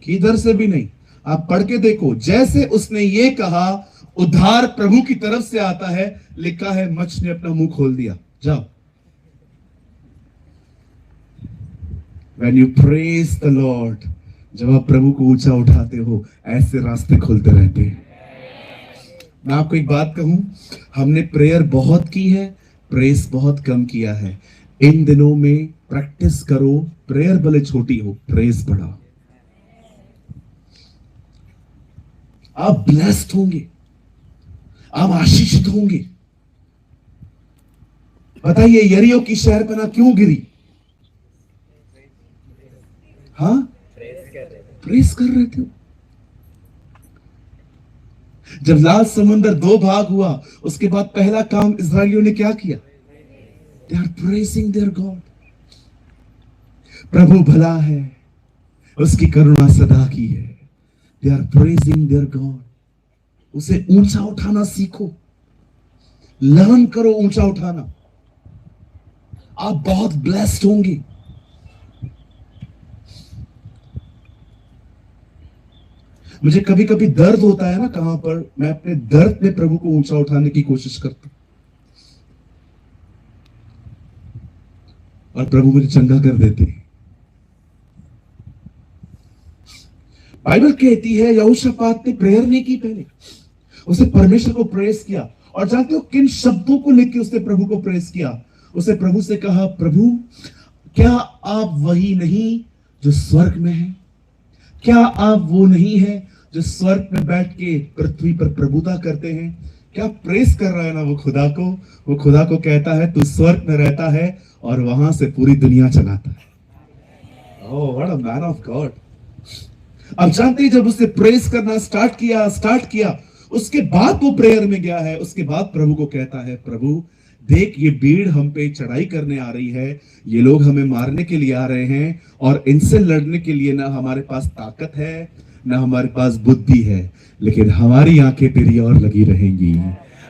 किधर से भी नहीं। आप पढ़ के देखो, जैसे उसने ये कहा उद्धार प्रभु की तरफ से आता है, लिखा है मच्छ ने अपना मुंह खोल दिया। जाओ। When you praise the Lord, जब आप प्रभु को ऊंचा उठाते हो, ऐसे रास्ते खुलते रहते हैं। मैं आपको एक बात कहूं, हमने प्रेयर बहुत की है, प्रेस बहुत कम किया है। इन दिनों में प्रैक्टिस करो, प्रेयर भले छोटी हो, प्रेस बढ़ाओ। आप ब्लेस्ड होंगे, आप आशीषित होंगे। बताइए यरीहो की शहरपनाह क्यों गिरी? हाँ, प्रेस कर रहे थे। जब लाल समुद्र 2 भाग हुआ, उसके बाद पहला काम इस्राएलियों ने क्या किया? They are praising their God। प्रभु भला है, उसकी करुणा सदा की है। They are praising their God। उसे ऊंचा उठाना सीखो, लर्न करो ऊंचा उठाना। आप बहुत ब्लेस्ड होंगे। मुझे कभी कभी दर्द होता है ना कहां पर, मैं अपने दर्द में प्रभु को ऊंचा उठाने की कोशिश करता हूं और प्रभु मुझे चंगा कर देते हैं। बाइबल कहती है यहोशापात ने प्रेयर नहीं की, पहले उसे परमेश्वर को प्रेस किया। और जानते हो किन शब्दों को लेकर उसने प्रभु को प्रेस किया? उसे प्रभु से कहा, प्रभु क्या आप वही नहीं जो स्वर्ग में है? क्या आप वो नहीं है जो स्वर्ग में बैठ के पृथ्वी पर प्रभुता करते हैं? क्या प्रेस कर रहा है ना वो खुदा को? वो खुदा को कहता है तू स्वर्ग में रहता है और वहां से पूरी दुनिया चलाता है। Oh what a man of God. अब जानते हैं जब उसने प्रेस करना स्टार्ट किया, उसके बाद वो प्रेयर में गया है। उसके बाद प्रभु को कहता है, प्रभु देख ये भीड़ हम पे चढ़ाई करने आ रही है, ये लोग हमें मारने के लिए आ रहे हैं और इनसे लड़ने के लिए ना हमारे पास ताकत है, ना हमारे पास बुद्धि है, लेकिन हमारी आंखें तेरी ओर लगी रहेंगी।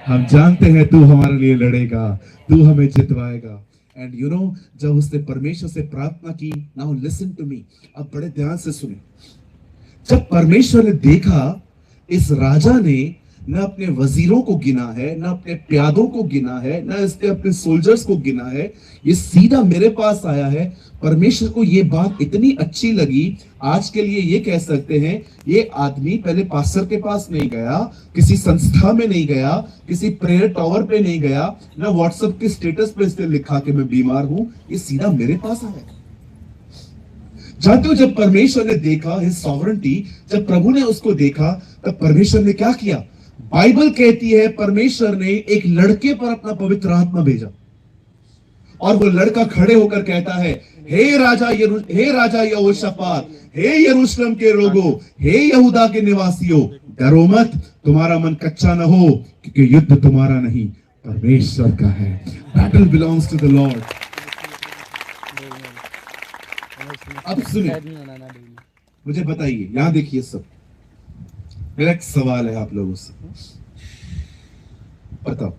हम जानते हैं तू हमारे लिए लड़ेगा, तू हमें जितवाएगा। एंड यू नो, जब उसने परमेश्वर से प्रार्थना की, नाउ लिसन टू मी, अब बड़े ध्यान से सुने। जब परमेश्वर ने देखा इस राजा ने न अपने वजीरों को गिना है, न अपने प्यादों को गिना है, न इसने अपने सोल्जर्स को गिना है, ये सीधा मेरे पास आया है। परमेश्वर को ये बात इतनी अच्छी लगी, आज के लिए ये कह सकते हैं ये आदमी पहले पास्टर के पास नहीं गया, किसी संस्था में नहीं गया, किसी प्रेयर टॉवर पे नहीं गया, ना व्हाट्सएप के स्टेटस पे इसने लिखा कि मैं बीमार हूं, ये सीधा मेरे पास आया। जानते हो, जब परमेश्वर ने देखा हिज सॉवरेंटी, जब प्रभु ने उसको देखा, तब परमेश्वर ने क्या किया? बाइबल कहती है परमेश्वर ने एक लड़के पर अपना पवित्र आत्मा भेजा, और वो लड़का खड़े होकर कहता है, हे राजा यहोशापात, हे यरूशलेम के लोगों, हे यहूदा के निवासियों, डरो मत, तुम्हारा मन कच्चा न हो, क्योंकि युद्ध तुम्हारा नहीं परमेश्वर का है। Battle belongs to the Lord. अब सुनिए, मुझे बताइए, यहां देखिए सब, मेरा एक सवाल है आप लोगों से, बताओ,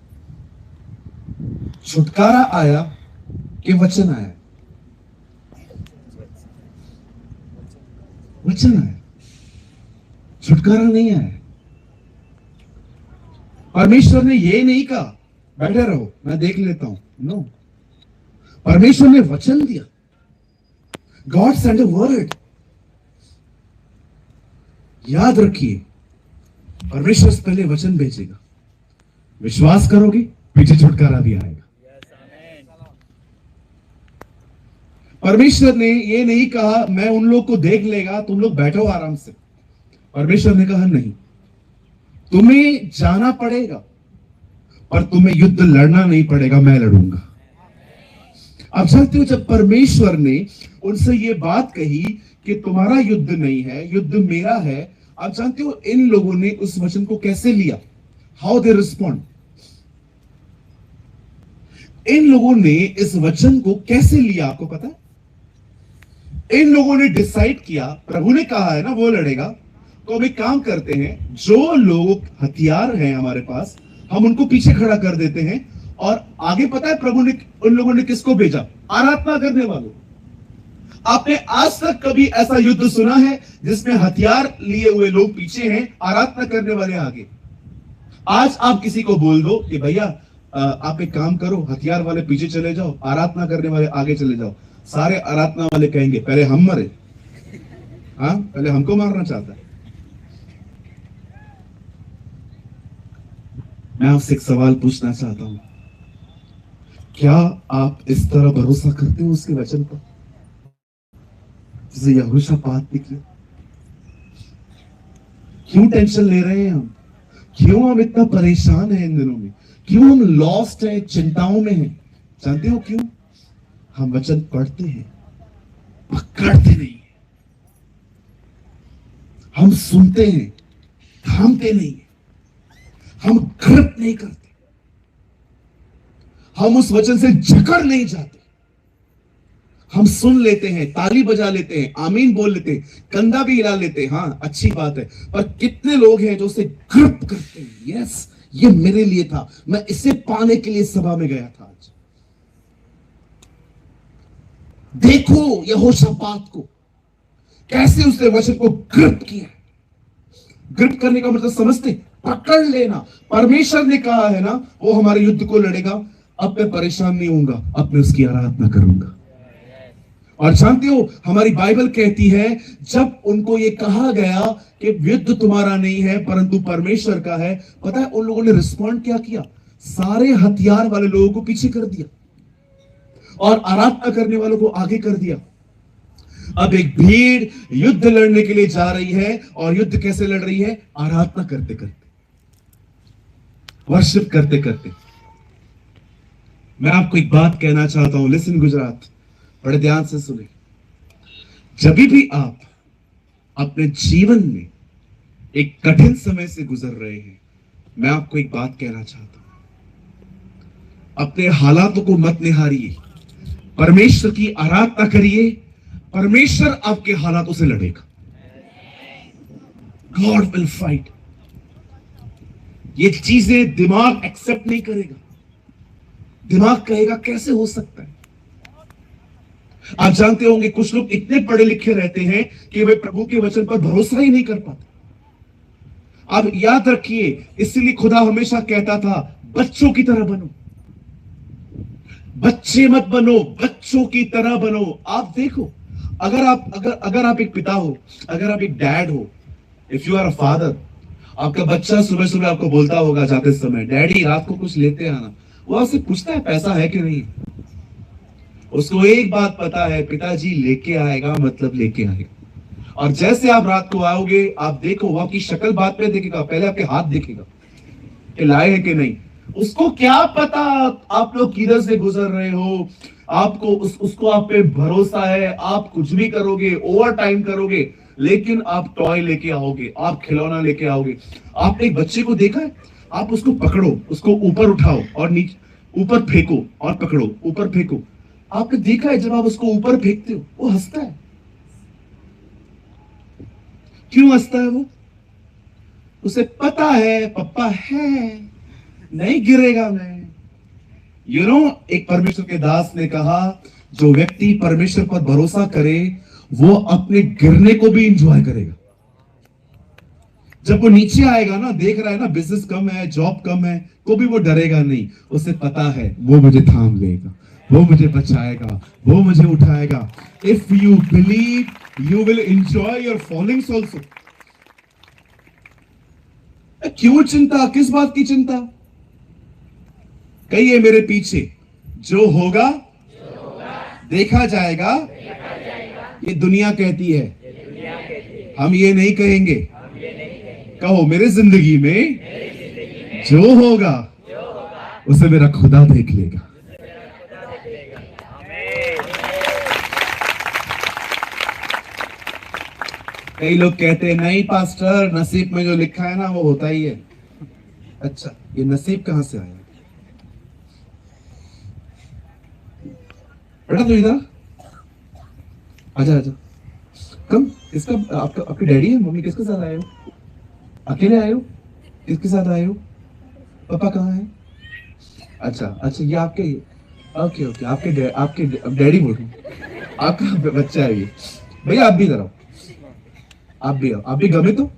छुटकारा आया कि वचन आया? वचन आया, छुटकारा नहीं आया। परमेश्वर ने ये नहीं कहा बैठे रहो मैं देख लेता हूं, नो, परमेश्वर ने वचन दिया। God send a word. याद रखिए, परमेश्वर से पहले वचन भेजेगा, विश्वास करोगे पीछे छुटकारा भी आएगा। परमेश्वर ने ये नहीं कहा मैं उन लोग को देख लेगा, तुम लोग बैठो आराम से। परमेश्वर ने कहा नहीं, तुम्हें जाना पड़ेगा, पर तुम्हें युद्ध लड़ना नहीं पड़ेगा, मैं लड़ूंगा। अब जानते हो, जब परमेश्वर ने उनसे ये बात कही कि तुम्हारा युद्ध नहीं है, युद्ध मेरा है, आप जानते हो इन लोगों ने उस वचन को कैसे लिया? How they respond. इन लोगों ने इस वचन को कैसे लिया आपको पता है? इन लोगों ने डिसाइड किया, प्रभु ने कहा है ना वो लड़ेगा, तो हम एक काम करते हैं, जो लोग हथियार हैं हमारे पास, हम उनको पीछे खड़ा कर देते हैं, और आगे पता है प्रभु ने उन लोगों ने किसको भेजा? आराधना करने वालों। आपने आज तक कभी ऐसा युद्ध सुना है जिसमें हथियार लिए हुए लोग पीछे हैं, आराधना करने वाले आगे? आज आप किसी को बोल दो कि भैया आप एक काम करो, हथियार वाले पीछे चले जाओ, आराधना करने वाले आगे चले जाओ, सारे आराधना वाले कहेंगे पहले हम मरे। हाँ, पहले हमको मारना चाहता है। मैं आपसे एक सवाल पूछना चाहता हूं, क्या आप इस तरह भरोसा करते हो उसके वचन पर जैसे यहोशापात ने किया? क्यों टेंशन ले रहे हैं हम? क्यों हम इतना परेशान हैं इन दिनों में? क्यों हम लॉस्ट हैं, चिंताओं में हैं? जानते हो क्यों? हम वचन पढ़ते हैं, पकड़ते नहीं है। हम सुनते हैं, थामते नहीं है। हम ग्रिप नहीं करते, हम उस वचन से जकड़ नहीं जाते। हम सुन लेते हैं, ताली बजा लेते हैं, आमीन बोल लेते हैं, कंधा भी हिला लेते हैं, हाँ अच्छी बात है, पर कितने लोग हैं जो उसे ग्रिप करते हैं? यस, ये मेरे लिए था, मैं इसे पाने के लिए सभा में गया था। आज देखो यहोशापात को, कैसे उसने वचन को ग्रिप किया। ग्रिप करने का मतलब समझते? पकड़ लेना। परमेश्वर ने कहा है ना वो हमारे युद्ध को लड़ेगा, अब मैं परेशान नहीं होऊंगा, अब मैं उसकी आराधना करूंगा। और जानते हो, हमारी बाइबल कहती है जब उनको ये कहा गया कि युद्ध तुम्हारा नहीं है परंतु परमेश्वर का है, पता है उन लोगों ने रिस्पॉन्ड क्या किया? सारे हथियार वाले लोगों को पीछे कर दिया और आराधना करने वालों को आगे कर दिया। अब एक भीड़ युद्ध लड़ने के लिए जा रही है, और युद्ध कैसे लड़ रही है? आराधना करते करते, वर्शिप करते करते। मैं आपको एक बात कहना चाहता हूं, लिसन गुजरात, बड़े ध्यान से सुने। जब भी आप अपने जीवन में एक कठिन समय से गुजर रहे हैं, मैं आपको एक बात कहना चाहता हूं, अपने हालातों को मत निहारिए, परमेश्वर की आराधना करिए, परमेश्वर आपके हालातों से लड़ेगा। God will fight. ये चीजें दिमाग एक्सेप्ट नहीं करेगा। दिमाग कहेगा कैसे हो सकता है। आप जानते होंगे कुछ लोग इतने पढ़े लिखे रहते हैं कि वे प्रभु के वचन पर भरोसा ही नहीं कर पाते। अब याद रखिए, इसलिए खुदा हमेशा कहता था बच्चों की तरह बनो, बच्चे मत बनो, बच्चों की तरह बनो। आप देखो, अगर आप एक पिता हो, अगर आप एक डैड हो, if you are a father, आपका बच्चा सुबह सुबह आपको बोलता होगा जाते समय, डैडी रात को कुछ लेते आना। वो आपसे पूछता है पैसा है कि नहीं। उसको एक बात पता है, पिताजी लेके आएगा मतलब लेके आएगा। और जैसे आप रात को आओगे, आप देखो वो आपकी शक्ल बात पे देखेगा, पहले आपके हाथ देखेगा कि लाए हैं कि नहीं। उसको क्या पता आप लोग किधर से गुजर रहे हो। आपको उसको आप पे भरोसा है, आप कुछ भी करोगे, ओवर टाइम करोगे, लेकिन आप टॉय लेके आओगे, आप खिलौना लेके आओगे। आपने एक बच्चे को देखा है, आप उसको पकड़ो, उसको ऊपर उठाओ और नीचे, ऊपर फेंको और पकड़ो, ऊपर फेंको। आपने देखा है जब आप उसको ऊपर फेंकते हो वो हंसता है। क्यों हंसता है वो? उसे पता है पप्पा है, नहीं गिरेगा मैं। एक परमेश्वर के दास ने कहा, जो व्यक्ति परमेश्वर पर भरोसा करे वो अपने गिरने को भी एंजॉय करेगा। जब वो नीचे आएगा ना, देख रहा है ना बिजनेस कम है, जॉब कम है, तो भी वो डरेगा नहीं। उसे पता है वो मुझे थाम लेगा, वो मुझे बचाएगा, वो मुझे उठाएगा। If you believe you will enjoy your fallings also. क्यों चिंता, किस बात की चिंता? कहिए मेरे पीछे, जो होगा देखा जाएगा। ये दुनिया कहती है, हम ये नहीं कहेंगे। कहो, मेरे जिंदगी में जो होगा उसे मेरा खुदा देख लेगा। कई लोग कहते हैं नहीं पास्टर, नसीब में जो लिखा है ना वो होता ही है। अच्छा, ये नसीब कहां से आया? बेटा तू इधर आजा, आजा, कम। इसका आपके डैडी है, मम्मी किसके साथ आए हो? अकेले आए हो? किसके साथ आए हो? पापा कहाँ है? अच्छा अच्छा, ये आपके, ओके ओके, आपके डैडी बोल रहे हैं, आपका बच्चा है ये। भैया आप भी इधर आओ, आप भी गमित हो?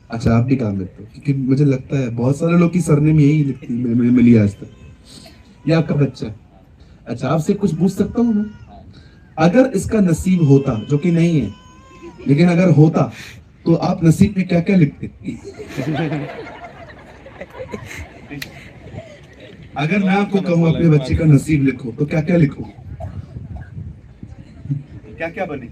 अच्छा, आप भी गमित हो, क्योंकि मुझे लगता है बहुत सारे लोग की सरनेम यही लिखती मिली आज तक। ये आपका बच्चा है। अच्छा, आपसे कुछ पूछ सकता हूँ मैं? अगर इसका नसीब होता, जो कि नहीं है, लेकिन अगर होता तो आप नसीब में क्या क्या लिखते? अगर मैं आपको कहूं अपने बच्चे का नसीब लिखो तो क्या क्या लिखो? क्या क्या बने?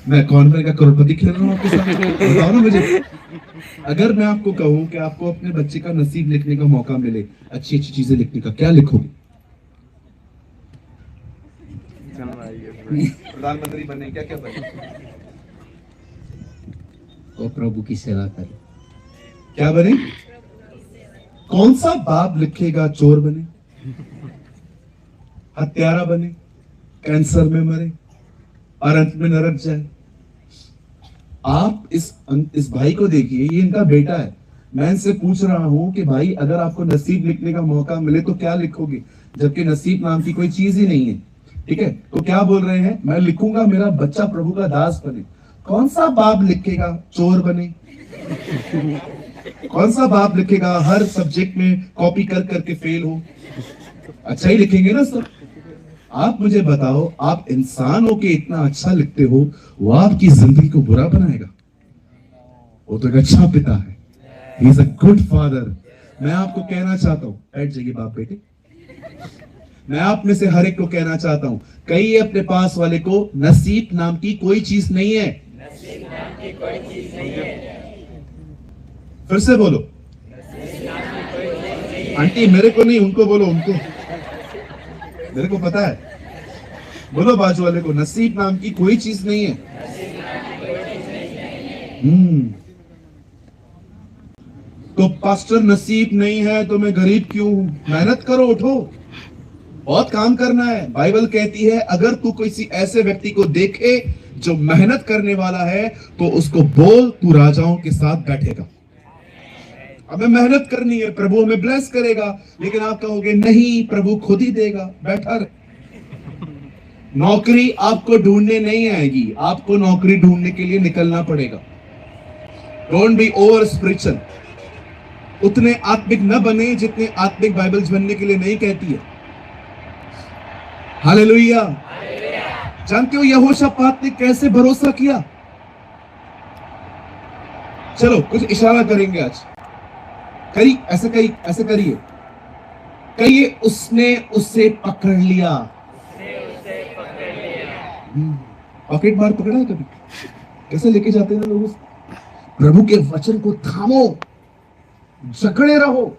मैं कौन बनेगा करोड़पति खेल रहा हूं आपके साथ? बताओ ना मुझे। अगर मैं आपको कहूं कि आपको अपने बच्चे का नसीब लिखने का मौका मिले, अच्छी अच्छी चीजें लिखने का, क्या लिखोगे? प्रधानमंत्री बने, क्या क्या बने? वो प्रभु की सेवा करे। क्या बने? कौन सा बाप लिखेगा चोर बने, हत्यारा बने, कैंसर में मरे और अंत में नरक जाए? आप इस भाई को देखिए, ये इनका बेटा है। मैं इनसे पूछ रहा हूं कि भाई अगर आपको नसीब लिखने का मौका मिले तो क्या लिखोगे? जबकि नसीब नाम की कोई चीज ही नहीं है। ठीक है, तो क्या बोल रहे हैं? मैं लिखूंगा मेरा बच्चा प्रभु का दास बने। कौन सा बाप लिखेगा चोर बने? कौन सा बाप लिखेगा हर सब्जेक्ट में कॉपी कर करके फेल हो? अच्छा ही लिखेंगे ना सब। आप मुझे बताओ, आप इंसान हो के इतना अच्छा लिखते हो, वो आपकी जिंदगी को बुरा बनाएगा? वो तो एक अच्छा पिता है। He is a good father. मैं आपको कहना चाहता हूं, बैठ जाइए बाप बेटे। मैं आप में से हर एक को कहना चाहता हूं, कहिए अपने पास वाले को, नसीब नाम की कोई चीज नहीं है। नसीब नाम की कोई चीज नहीं है। फिर से बोलो। आंटी मेरे को नहीं, उनको बोलो, उनको, मेरे को पता है। बोलो बाजू वाले को, नसीब नाम की कोई चीज नहीं है। तो पास्टर नसीब नहीं है तो मैं गरीब क्यों हूं? मेहनत करो, उठो। बहुत काम करना है। बाइबल कहती है अगर तू किसी ऐसे व्यक्ति को देखे जो मेहनत करने वाला है तो उसको बोल तू राजाओं के साथ बैठेगा। हमें मेहनत करनी है, प्रभु हमें ब्लेस करेगा, लेकिन आप कहोगे नहीं प्रभु खुद ही देगा, बैठा रहे। नौकरी आपको ढूंढने नहीं आएगी, आपको नौकरी ढूंढने के लिए निकलना पड़ेगा। Don't be over spiritual. उतने आत्मिक न बने जितने आत्मिक बाइबल बनने के लिए नहीं कहती है। हालेलुया। जानते हो यहोशापात ने कैसे भरोसा किया? चलो कुछ इशारा करेंगे आज। ऐसे करिए, कहिए उसने उसे पकड़ लिया। पॉकेट मार पकड़ा है कभी? कैसे लेके जाते हैं लोग? प्रभु के वचन को थामो, जकड़े रहो।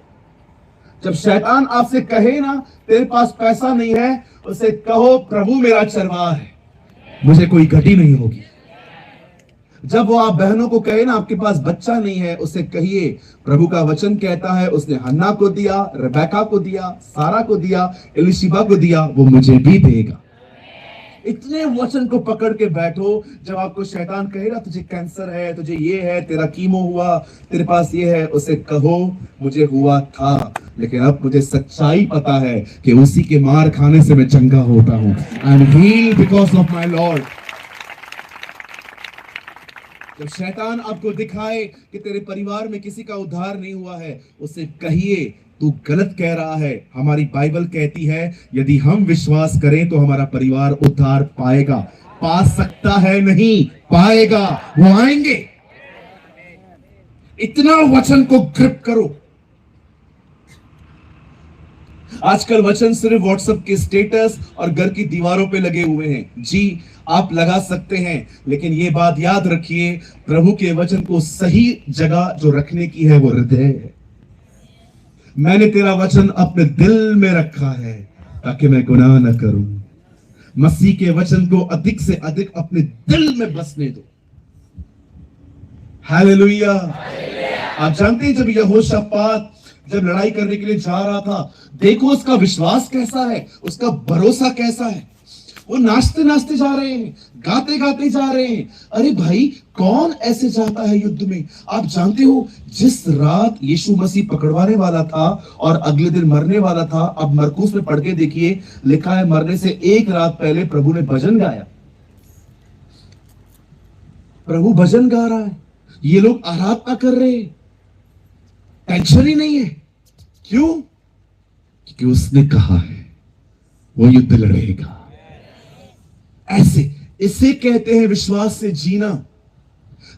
जब शैतान आपसे कहे ना तेरे पास पैसा नहीं है, उसे कहो प्रभु मेरा चरवाहा है, मुझे कोई घटी नहीं होगी। जब वो आप बहनों को कहे ना आपके पास बच्चा नहीं है, उसे कहिए प्रभु का वचन कहता है उसने हन्ना को दिया, रेबेका को दिया, सारा को दिया, एलिशिबा को दिया, वो मुझे भी देगा। इतने वचन को पकड़ के बैठो। जब आपको शैतान कहेगा तुझे कैंसर है, तुझे ये है, तेरा कीमो हुआ, तेरे पास ये है, उसे कहो मुझे हुआ था, लेकिन अब मुझे सच्चाई पता है कि उसी के मार खाने से मैं चंगा होता हूं। I am heeled because of my Lord. जब शैतान आपको दिखाए कि तेरे परिवार में किसी का उद्धार नहीं हुआ है, उसे कहिए तू गलत कह रहा है। हमारी बाइबल कहती है यदि हम विश्वास करें तो हमारा परिवार उद्धार पाएगा। पा सकता है नहीं, पाएगा। वो आएंगे। इतना वचन को ग्रिप करो। आजकल वचन सिर्फ व्हाट्सएप के स्टेटस और घर की दीवारों पे लगे हुए हैं। जी आप लगा सकते हैं, लेकिन ये बात याद रखिए प्रभु के वचन को सही जगह जो रखने की है वो हृदय है। मैंने तेरा वचन अपने दिल में रखा है ताकि मैं गुनाह न करूं। मसीह के वचन को अधिक से अधिक अपने दिल में बसने दो। हालेलुया। आप जानते हैं जब यहोशापात जब लड़ाई करने के लिए जा रहा था, देखो उसका विश्वास कैसा है, उसका भरोसा कैसा है। वो नाचते नाचते जा रहे हैं, गाते गाते जा रहे हैं। अरे भाई कौन ऐसे जाता है युद्ध में? आप जानते हो जिस रात यीशु मसीह पकड़वाने वाला था और अगले दिन मरने वाला था, अब मरकुस में पढ़ के देखिए, लिखा है मरने से एक रात पहले प्रभु ने भजन गाया। प्रभु भजन गा रहा है, ये लोग आराधना कर रहे हैं, टेंशन ही नहीं है। क्यों? क्योंकि उसने कहा है वो युद्ध लड़ेगा। ऐसे इसे कहते हैं विश्वास से जीना।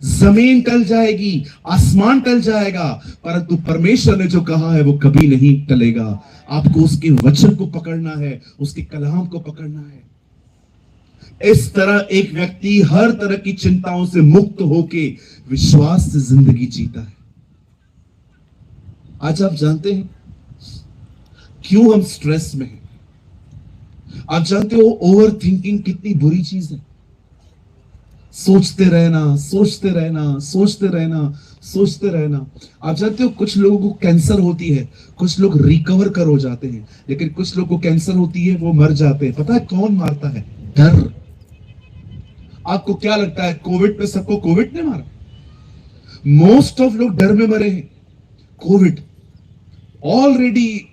जमीन टल जाएगी, आसमान टल जाएगा, परंतु परमेश्वर ने जो कहा है वो कभी नहीं टलेगा। आपको उसके वचन को पकड़ना है, उसके कलाम को पकड़ना है। इस तरह एक व्यक्ति हर तरह की चिंताओं से मुक्त होके विश्वास से जिंदगी जीता है। आज आप जानते हैं क्यों हम स्ट्रेस में हैं? आप जानते हो ओवर थिंकिंग कितनी बुरी चीज है। सोचते रहना, सोचते रहना, सोचते रहना, सोचते रहना। आप जानते हो कुछ लोगों को कैंसर होती है, कुछ लोग रिकवर कर हो जाते हैं, लेकिन कुछ लोगों को कैंसर होती है वो मर जाते हैं। पता है कौन मारता है? डर। आपको क्या लगता है कोविड पे सबको कोविड ने मारा? मोस्ट ऑफ लोग डर में मरे हैं। कोविड ऑलरेडी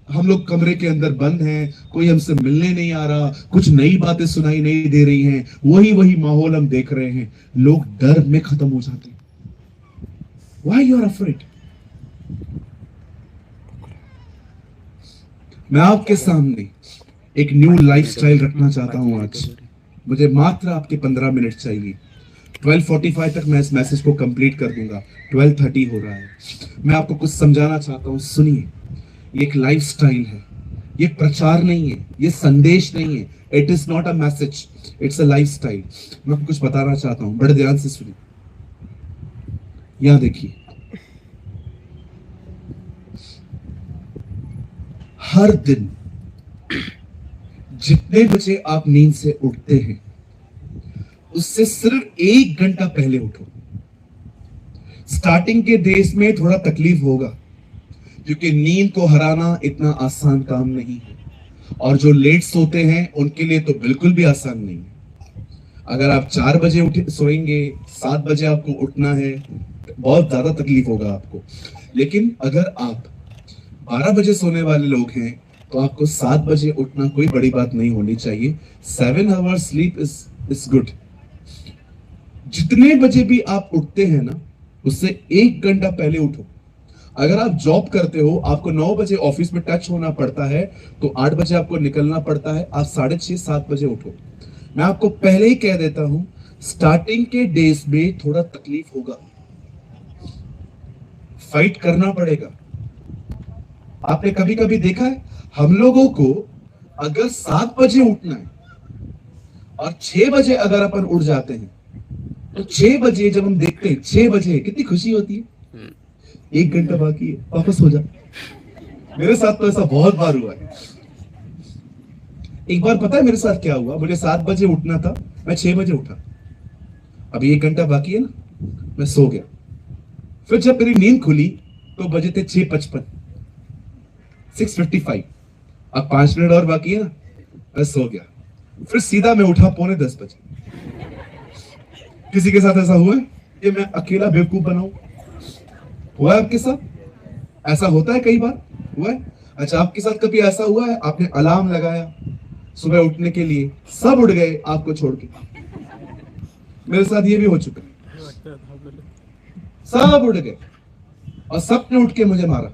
हम लोग कमरे के अंदर बंद हैं, कोई हमसे मिलने नहीं आ रहा, कुछ नई बातें सुनाई नहीं दे रही हैं, वही माहौल हम देख रहे हैं। लोग डर में खत्म हो जाते हैं। Why you are afraid? मैं आपके सामने एक न्यू लाइफस्टाइल रखना चाहता हूं आज। मुझे मात्र आपके 15 मिनट चाहिए। 12:45 तक मैं इस मैसेज को कंप्लीट कर दूंगा। 12:30 हो रहा है। मैं आपको कुछ समझाना चाहता हूं, सुनिए। ये एक लाइफस्टाइल है, ये प्रचार नहीं है, ये संदेश नहीं है। It is not a message, it's a lifestyle. मैं आपको कुछ बताना चाहता हूं, बड़े ध्यान से सुनिए। यहां देखिए, हर दिन जितने बजे आप नींद से उठते हैं उससे सिर्फ 1 घंटा पहले उठो। स्टार्टिंग के डेज में थोड़ा तकलीफ होगा क्योंकि नींद को हराना इतना आसान काम नहीं है। और जो लेट सोते हैं उनके लिए तो बिल्कुल भी आसान नहीं है। अगर आप 4 बजे उठे सोएंगे, 7 बजे आपको उठना है, बहुत ज्यादा तकलीफ होगा आपको। लेकिन अगर आप 12 बजे सोने वाले लोग हैं तो आपको 7 बजे उठना कोई बड़ी बात नहीं होनी चाहिए। 7 आवर्स स्लीप इज गुड। जितने बजे भी आप उठते हैं ना, उससे 1 घंटा पहले उठो। अगर आप जॉब करते हो, आपको 9 बजे ऑफिस में टच होना पड़ता है, तो 8 बजे आपको निकलना पड़ता है, आप 6:30 7 बजे उठो। मैं आपको पहले ही कह देता हूं, स्टार्टिंग के डेज में थोड़ा तकलीफ होगा, फाइट करना पड़ेगा। आपने कभी कभी देखा है, हम लोगों को अगर 7 बजे उठना है और 6 बजे अगर अपन उठ जाते हैं, तो 6 बजे जब हम देखते हैं 6 बजे कितनी खुशी होती है, 1 घंटा बाकी है, वापस हो जा। मेरे साथ तो ऐसा बहुत बार हुआ है। एक बार पता है मेरे साथ क्या हुआ, मुझे 7 बजे उठना था, मैं 6 बजे उठा। अभी 1 घंटा बाकी है ना, मैं सो गया। फिर जब मेरी नींद खुली तो बजे थे 6:55, 6:55। अब 5 मिनट और बाकी है ना, मैं सो गया। फिर सीधा मैं उठा 9:45 बजे। किसी के साथ ऐसा हुआ है कि मैं अकेला बेवकूफ बनाऊं? हुआ है आपके साथ? ऐसा होता है, कई बार हुआ है। अच्छा, आपके साथ कभी ऐसा हुआ है, आपने अलार्म लगाया सुबह उठने के लिए, सब उठ गए आपको छोड़ के? मेरे साथ ये भी हो चुका है, सब उठ गए और सबने उठ के मुझे मारा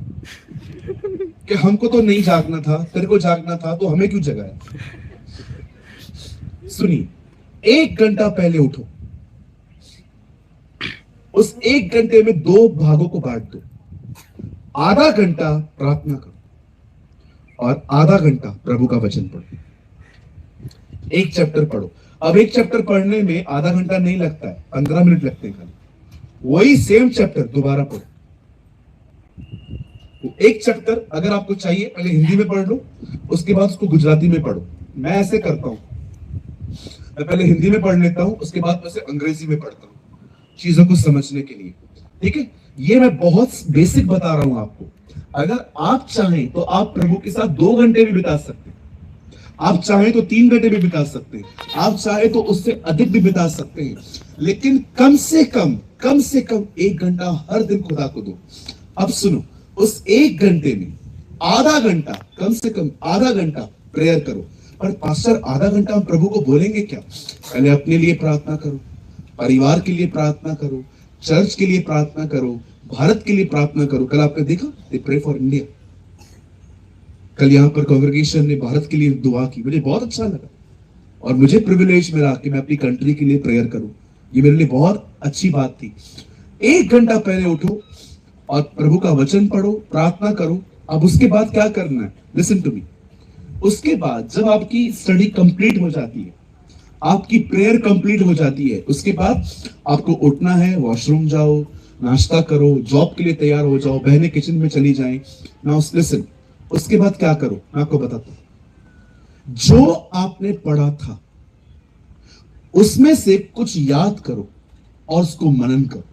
कि हमको तो नहीं जागना था, तेरे को जागना था, तो हमें क्यों जगाया? सुनिए, 1 घंटा पहले उठो। उस 1 घंटे में 2 भागों को बांट दो। आधा घंटा प्रार्थना करो और आधा घंटा प्रभु का वचन पढ़ो। 1 चैप्टर पढ़ो। अब 1 चैप्टर पढ़ने में आधा घंटा नहीं लगता है, 15 मिनट लगते हैं खाली। वही सेम चैप्टर दोबारा पढ़ो। 1 चैप्टर अगर आपको चाहिए, पहले हिंदी में पढ़ लो, उसके बाद उसको गुजराती में पढ़ो। मैं ऐसे करता हूं, मैं पहले हिंदी में पढ़ लेता हूं, उसके बाद मैं अंग्रेजी में पढ़ता हूं, चीजों को समझने के लिए। ठीक है, ये मैं बहुत बेसिक बता रहा हूं आपको। अगर आप चाहें तो आप प्रभु के साथ 2 घंटे भी बिता सकते हैं, आप चाहें तो 3 घंटे भी बिता सकते हैं, आप चाहे तो उससे अधिक भी बिता सकते हैं, लेकिन कम से कम 1 घंटा हर दिन खुदा को दो। अब सुनो, उस 1 घंटे में आधा घंटा, कम से कम आधा घंटा प्रेयर करो। पर पास्टर, आधा घंटा हम प्रभु को बोलेंगे क्या? पहले अपने लिए प्रार्थना करो, परिवार के लिए प्रार्थना करो, चर्च के लिए प्रार्थना करो, भारत के लिए प्रार्थना करो। कल आपने देखा, दे प्रे फॉर इंडिया। कल यहाँ पर कांग्रेगेशन ने भारत के लिए दुआ की, मुझे बहुत अच्छा लगा और मुझे प्रिविलेज मिला कि मैं अपनी कंट्री के लिए प्रेयर करूं। ये मेरे लिए बहुत अच्छी बात थी। 1 घंटा पहले उठो और प्रभु का वचन पढ़ो, प्रार्थना करो। अब उसके बाद क्या करना है, लिसन टू मी। उसके बाद जब आपकी स्टडी कंप्लीट हो जाती है, आपकी प्रेयर कंप्लीट हो जाती है, उसके बाद आपको उठना है, वॉशरूम जाओ, नाश्ता करो, जॉब के लिए तैयार हो जाओ, बहनें किचन में चली जाएं। नाउ लिसन, उसके बाद क्या करो मैं आपको बताता हूं। जो आपने पढ़ा था उसमें से कुछ याद करो और उसको मनन करो,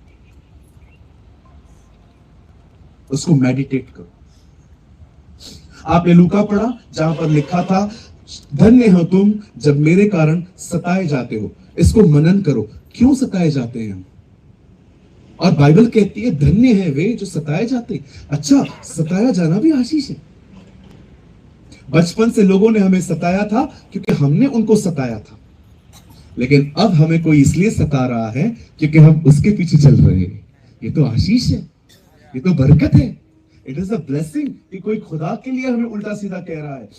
उसको मेडिटेट करो। आपने लूका पढ़ा जहां पर लिखा था, धन्य हो तुम जब मेरे कारण सताए जाते हो। इसको मनन करो, क्यों सताए जाते हैं हम? और बाइबल कहती है धन्य है वे जो सताए जाते हैं। अच्छा, सताया जाना भी आशीष है। बचपन से लोगों ने हमें सताया था क्योंकि हमने उनको सताया था, लेकिन अब हमें कोई इसलिए सता रहा है क्योंकि हम उसके पीछे चल रहे हैं। ये तो आशीष है, ये तो बरकत है। इट इज अ ब्लेसिंग कि कोई खुदा के लिए हमें उल्टा सीधा कह रहा है,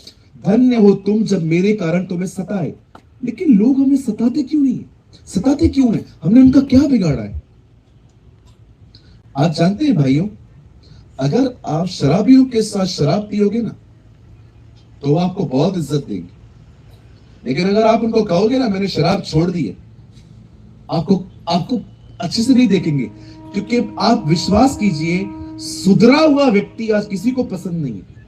धन्य हो तुम जब मेरे कारण तुम्हें सताए। लेकिन लोग हमें सताते क्यों नहीं? सताते क्यों है? हमने उनका क्या बिगाड़ा है? आप जानते हैं भाइयों, अगर आप शराबियों के साथ शराब पियोगे ना तो आपको बहुत इज्जत देंगे, लेकिन अगर आप उनको कहोगे ना मैंने शराब छोड़ दी है, आपको अच्छे से नहीं देखेंगे। क्योंकि आप विश्वास कीजिए, सुधरा हुआ व्यक्ति आज किसी को पसंद नहीं है।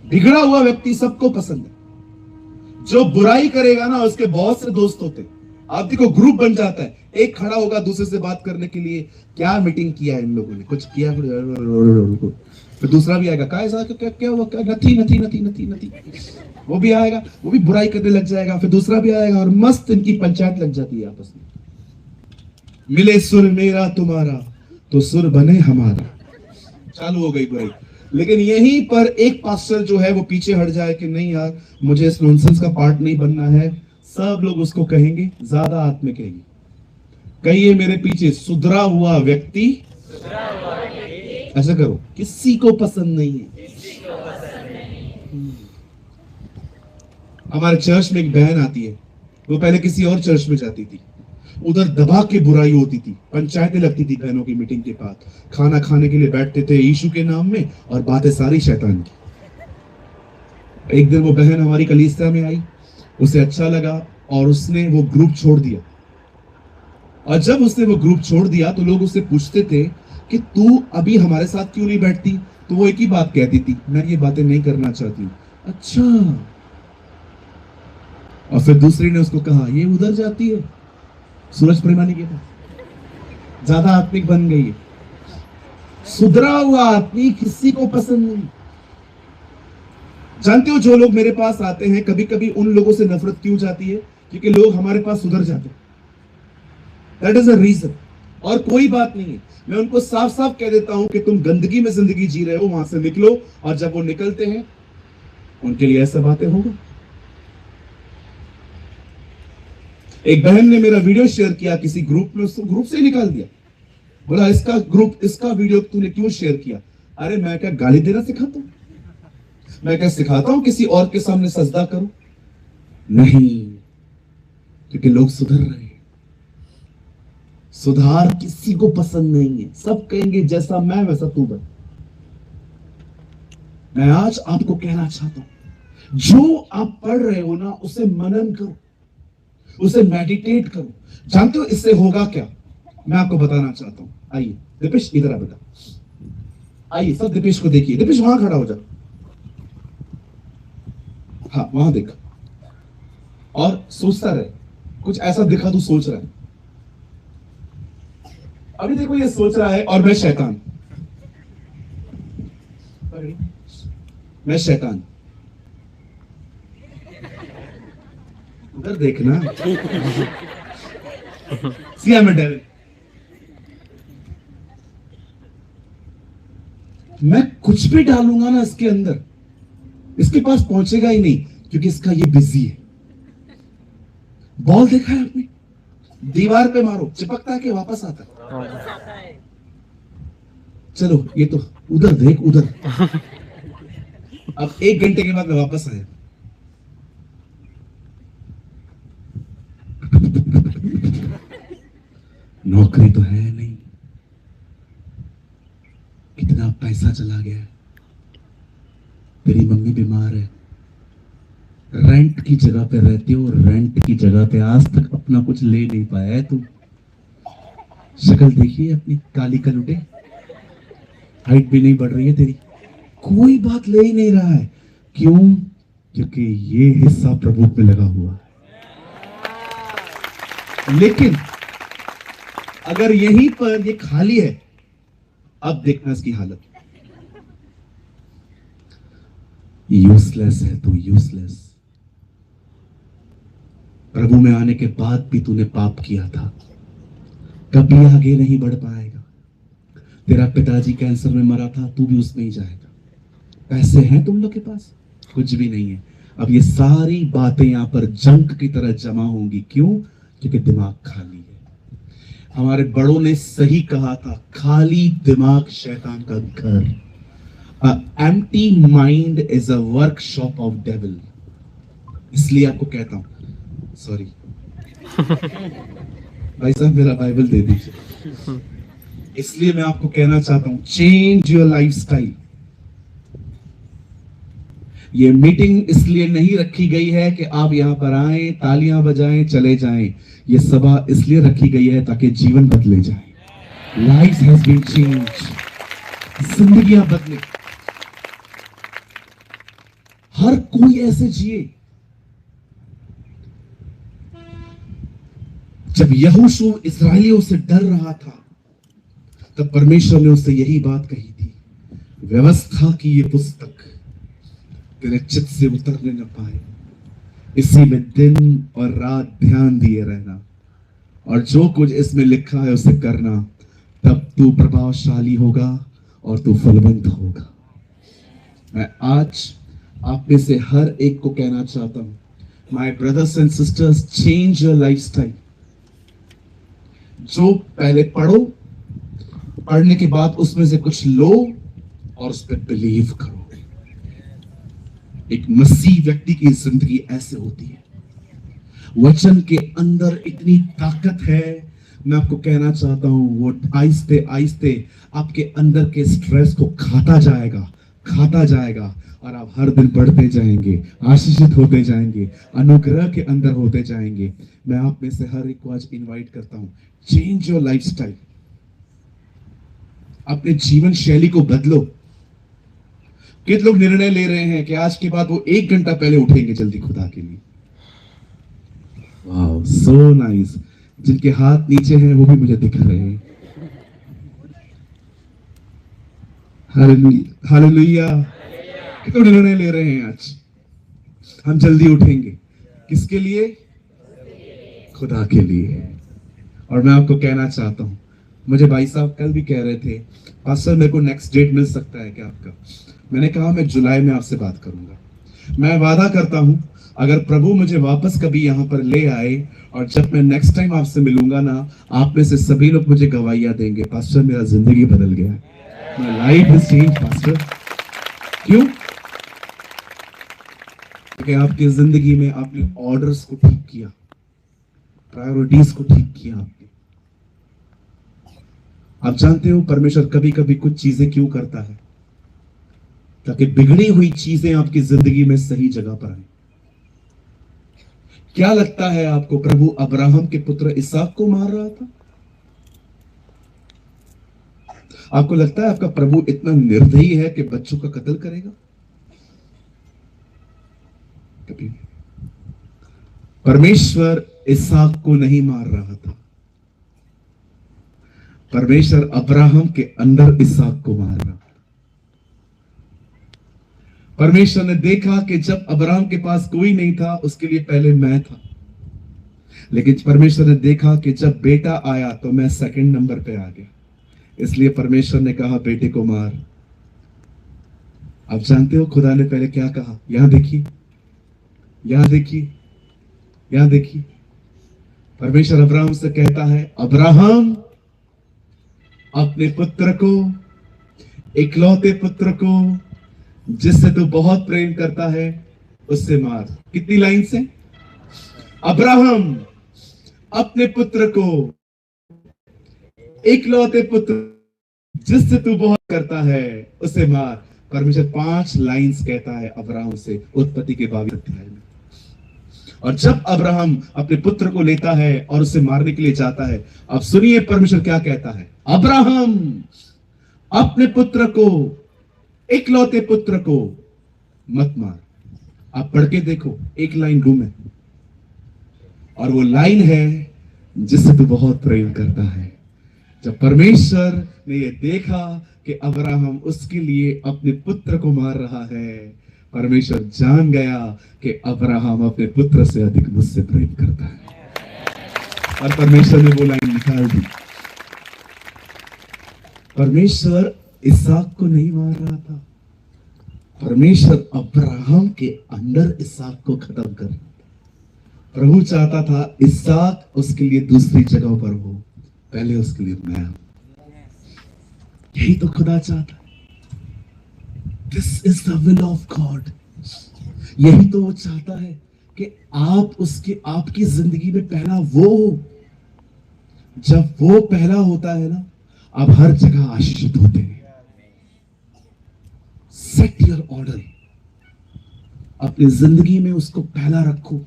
बिगड़ा हुआ व्यक्ति सबको पसंद है। जो बुराई करेगा ना, उसके बहुत से दोस्त होते हैं। आप देखो, ग्रुप बन जाता है, एक खड़ा होगा दूसरे से बात करने के लिए, क्या मीटिंग किया है इन लोगों ने, कुछ किया, फिर दूसरा भी आएगा, क्या ऐसा, क्या क्या हुआ, क्या, नथी नथी नथी नथी नथी, वो भी आएगा, वो भी बुराई करने लग जाएगा। फिर दूसरा भी आएगा और मस्त इनकी पंचायत लग जाती है आपस में। मिले सुर मेरा तुम्हारा तो सुर बने हमारा, चालू हो गई बुराई। लेकिन यहीं पर एक पास्टर जो है वो पीछे हट जाए कि नहीं यार, मुझे इस नॉनसेंस का पार्ट नहीं बनना है। सब लोग उसको कहेंगे, ज्यादा आत्मिक कहेंगे, कहिए मेरे पीछे, सुधरा हुआ व्यक्ति, ऐसा करो, किसी को पसंद नहीं है। हमारे चर्च में एक बहन आती है, वो पहले किसी और चर्च में जाती थी, उधर दबा के बुराई होती थी, पंचायतें लगती थी बहनों की मीटिंग के बाद, खाना खाने के लिए बैठते थे यीशु के नाम में और बातें सारी शैतान की। एक दिन वो बहन हमारी कलीसिया में आई, उसे अच्छा लगा और उसने वो ग्रुप छोड़ दिया। और जब उसने वो ग्रुप छोड़ दिया तो लोग उससे पूछते थे कि तू अभी हमारे साथ क्यों नहीं बैठती, तो वो एक ही बात कहती थी, मैं ये बातें नहीं करना चाहती हूँ। अच्छा। और फिर दूसरी ने उसको कहा, ये उधर जाती है सूरज प्रेमानी के पास, ज्यादा आत्मिक बन गई है। सुधरा हुआ आदमी किसी को पसंद नहीं। जानते हो, जो लोग मेरे पास आते हैं, कभी कभी उन लोगों से नफरत क्यों जाती है, क्योंकि लोग हमारे पास सुधर जाते हैं। That is a reason. और कोई बात नहीं है, मैं उनको साफ साफ कह देता हूं कि तुम गंदगी में जिंदगी जी रहे हो, वहां से निकलो। और जब वो निकलते हैं, उनके लिए ऐसा बातें होगा। एक बहन ने मेरा वीडियो शेयर किया किसी ग्रुप में, उसको ग्रुप से ही निकाल दिया। बोला, इसका ग्रुप, इसका वीडियो तूने क्यों शेयर किया? अरे मैं क्या गाली देना सिखाता हूं? मैं क्या सिखाता हूं किसी और के सामने सजदा करो? नहीं, क्योंकि लोग सुधर रहे हैं। सुधार किसी को पसंद नहीं है, सब कहेंगे जैसा मैं वैसा तू बन। मैं आज आपको कहना चाहता हूं, जो आप पढ़ रहे हो ना, उसे मनन करो, उसे मेडिटेट करो। जानते हो इससे होगा क्या? मैं आपको बताना चाहता हूं। आइए दीपेश, इधर आ बेटा, आइए सब दीपेश को देखिए। दीपेश वहां खड़ा हो जा, हाँ वहां देख, और सोचता रहे, कुछ ऐसा दिखा तू सोच रहा है। अभी देखो ये सोच रहा है और मैं शैतान, मैं शैतान, उधर देखना, सी आई एम अ डेविल। मैं कुछ भी डालूंगा ना इसके अंदर, इसके पास पहुंचेगा ही नहीं, क्योंकि इसका ये बिजी है। बॉल देखा है आपने? दीवार पे मारो, चिपकता है कि वापस आता है? चलो ये तो उधर देख, उधर। अब 1 घंटे के बाद मैं वापस आया, नौकरी तो है नहीं, कितना पैसा चला गया, तेरी मम्मी बीमार है, रेंट की जगह पे रहती हो, रेंट की जगह पे आज तक अपना कुछ ले नहीं पाया है तू। शक्ल देखिए अपनी, काली कलुटे, हाइट भी नहीं बढ़ रही है तेरी, कोई बात ले ही नहीं रहा है। क्यों? क्योंकि ये हिस्सा प्रभु पे लगा हुआ है। लेकिन अगर यहीं पर ये खाली है, अब देखना इसकी हालत, यूजलेस है तू, यूजलेस। प्रभु में आने के बाद भी तूने पाप किया था, कभी आगे नहीं बढ़ पाएगा। तेरा पिताजी कैंसर में मरा था, तू भी उसमें ही जाएगा। पैसे हैं तुम लोग के पास? कुछ भी नहीं है। अब ये सारी बातें यहां पर जंक की तरह जमा होंगी। क्यों? क्योंकि दिमाग खाली है। हमारे बड़ों ने सही कहा था, खाली दिमाग शैतान का घर। Empty mind is a workshop of devil. इसलिए आपको कहता हूं, सॉरी भाई साहब मेरा बाइबल दे दीजिए। इसलिए मैं आपको कहना चाहता हूं, चेंज योर लाइफस्टाइल। ये मीटिंग इसलिए नहीं रखी गई है कि आप यहां पर आए, तालियां बजाएं, चले जाएं। ये सभा इसलिए रखी गई है ताकि जीवन बदले जाए। लाइफ हैज बीन चेंज, जिंदगियां बदले। हर कोई ऐसे जिए। जब यहोशू इस्राएलियों से डर रहा था, तब परमेश्वर ने उससे यही बात कही थी, व्यवस्था की ये पुस्तक तेरे चित्त से उतरने न पाए, इसी में दिन और रात ध्यान दिए रहना, और जो कुछ इसमें लिखा है उसे करना, तब तू प्रभावशाली होगा और तू फलवंत होगा। मैं आज आप में से हर एक को कहना चाहता हूं, my brothers and sisters, change your lifestyle. जो पहले पढ़ो, पढ़ने के बाद उसमें से कुछ लो और उस पर बिलीव करो। एक मसीह व्यक्ति की जिंदगी ऐसे होती है। वचन के अंदर इतनी ताकत है, मैं आपको कहना चाहता हूं, वो आहिस्ते आहिस्ते आपके अंदर के स्ट्रेस को खाता जाएगा और आप हर दिन बढ़ते जाएंगे, आशीषित होते जाएंगे, अनुग्रह के अंदर होते जाएंगे। मैं आप में से हर एक को आज इनवाइट करता हूं, चेंज योर लाइफस्टाइल। अपने जीवन शैली को बदलो। कितने लोग निर्णय ले रहे हैं कि आज के बाद वो 1 घंटा पहले उठेंगे जल्दी खुदा के लिए? Wow, so nice. जिनके हाथ नीचे हैं वो भी मुझे दिख रहे हैं। Hallelujah, hallelujah. कितने निर्णय ले रहे हैं आज? हम जल्दी उठेंगे। किसके लिए? खुदा के लिए। और मैं आपको कहना चाहता हूं, मुझे भाई साहब कल भी कह रहे थे, पास्टर मेरे को नेक्स्ट डेट मिल सकता है क्या आपका? मैंने कहा मैं जुलाई में आपसे बात करूंगा। मैं वादा करता हूं, अगर प्रभु मुझे वापस कभी यहां पर ले आए और जब मैं नेक्स्ट टाइम आपसे मिलूंगा ना, आप में से सभी लोग मुझे गवाहियां देंगे, पास्टर मेरा जिंदगी बदल गया, my life is changed pastor. क्यों? क्योंकि आपकी जिंदगी में आपने ऑर्डर्स को ठीक किया, प्रायोरिटीज को ठीक किया आपने। आप जानते हो परमेश्वर कभी कभी कुछ चीजें क्यों करता है? ताकि बिगड़ी हुई चीजें आपकी जिंदगी में सही जगह पर आए। क्या लगता है आपको प्रभु अब्राहम के पुत्र इसहाक को मार रहा था? आपको लगता है आपका प्रभु इतना निर्दयी है कि बच्चों का कत्ल करेगा? कभी नहीं। परमेश्वर इसहाक को नहीं मार रहा था, परमेश्वर अब्राहम के अंदर इसहाक को मार रहा था। परमेश्वर ने देखा कि जब अब्राहम के पास कोई नहीं था, उसके लिए पहले मैं था, लेकिन परमेश्वर ने देखा कि जब बेटा आया तो मैं सेकंड नंबर पे आ गया, इसलिए परमेश्वर ने कहा बेटे को मार। आप जानते हो खुदा ने पहले क्या कहा? यहां देखिए, यहां देखिए, यहां देखिए। परमेश्वर अब्राहम से कहता है, अब्राहम अपने पुत्र को, इकलौते पुत्र को जिससे तू बहुत प्रेम करता है, उससे मार। कितनी लाइन से? अब्राहम अपने पुत्र को, इकलौते पुत्र जिससे तू बहुत करता है, उसे मार। परमेश्वर 5 लाइन्स कहता है अब्राहम से उत्पत्ति के 22 अध्याय में। और जब अब्राहम अपने पुत्र को लेता है और उसे मारने के लिए जाता है, अब सुनिए परमेश्वर क्या कहता है। अब्राहम अपने पुत्र को, इकलौते पुत्र को मत मार। आप पढ़ के देखो, एक लाइन गुम है, और वो लाइन है जिससे तू बहुत प्रेम करता है। जब परमेश्वर ने ये देखा कि अब्राहम उसके लिए अपने पुत्र को मार रहा है, परमेश्वर जान गया कि अब्राहम अपने पुत्र से अधिक मुझसे प्रेम करता है, और परमेश्वर ने वो लाइन निकाल दी। परमेश्वर इसहाक को नहीं मार रहा था, परमेश्वर अब्राहम के अंदर इसहाक को खत्म कर। प्रभु चाहता था इसहाक उसके लिए दूसरी जगह पर हो, पहले उसके लिए मैं हूं। यही तो खुदा चाहता है। This is the will of God. यही तो वो चाहता है कि आप उसके, आपकी जिंदगी में पहला वो हो। जब वो पहला होता है ना, आप हर जगह आशीषित होते हैं। सेट योर ऑर्डर, अपनी जिंदगी में उसको पहला रखो।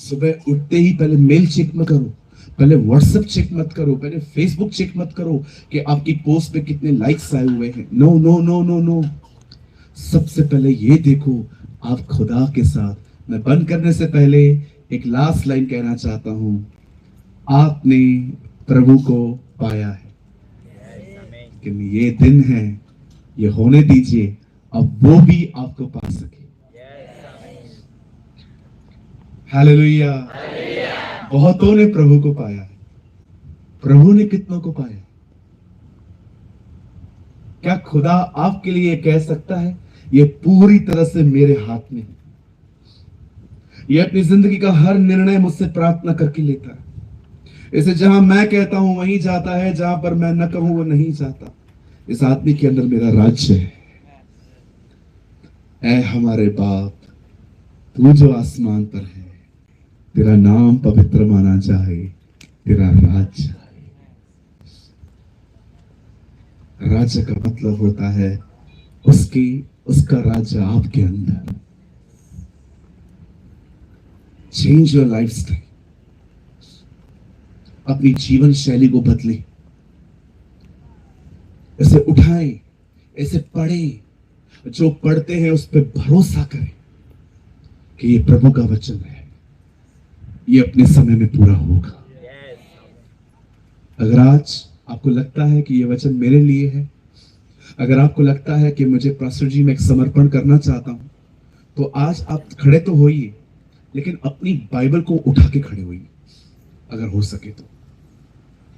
सुबह उठते ही पहले मेल चेक मत करो, पहले व्हाट्सएप चेक मत करो, पहले फेसबुक चेक मत करो कि आपकी पोस्ट पे कितने लाइक्स आए हुए हैं। No no no no no, सबसे पहले ये देखो आप खुदा के साथ। मैं बंद करने से पहले एक लास्ट लाइन कहना चाहता हूं। आपने प्रभु को पाया है, लेकिन ये दिन है ये होने दीजिए, अब वो भी आपको पा सके। हालेलुया। बहुतों ने प्रभु को पाया है, प्रभु ने कितनों को पाया? क्या खुदा आपके लिए कह सकता है ये पूरी तरह से मेरे हाथ में है? ये अपनी जिंदगी का हर निर्णय मुझसे प्रार्थना करके लेता है। इसे जहां मैं कहता हूं वहीं जाता है, जहां पर मैं न कहूं वो नहीं जाता। इस आदमी के अंदर मेरा राज्य है। ऐ हमारे बाप, तू जो आसमान पर है, तेरा नाम पवित्र माना जाए, तेरा राज्य आए। राज्य का मतलब होता है उसका राज्य आपके अंदर। चेंज योर लाइफस्टाइल, अपनी जीवन शैली को बदले, इसे उठाएं, इसे पढ़ें, जो पढ़ते हैं उस पर भरोसा करें कि ये प्रभु का वचन है, ये अपने समय में पूरा होगा। अगर आज आपको लगता है कि ये वचन मेरे लिए है, अगर आपको लगता है कि मुझे पास्टर जी में एक समर्पण करना चाहता हूं, तो आज आप खड़े तो होइए, लेकिन अपनी बाइबल को उठा के खड़े होइए अगर हो सके तो।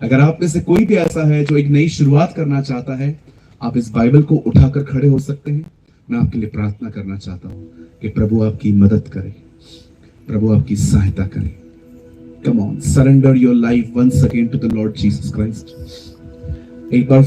अगर आप में से कोई भी ऐसा है जो एक नई शुरुआत करना चाहता है, आप इस बाइबल को उठाकर खड़े हो सकते हैं। मैं आपके लिए प्रार्थना करना चाहता हूं कि प्रभु आपकी मदद करे, प्रभु आपकी सहायता करे। Come on, surrender your life once again to the Lord Jesus Christ. एक बार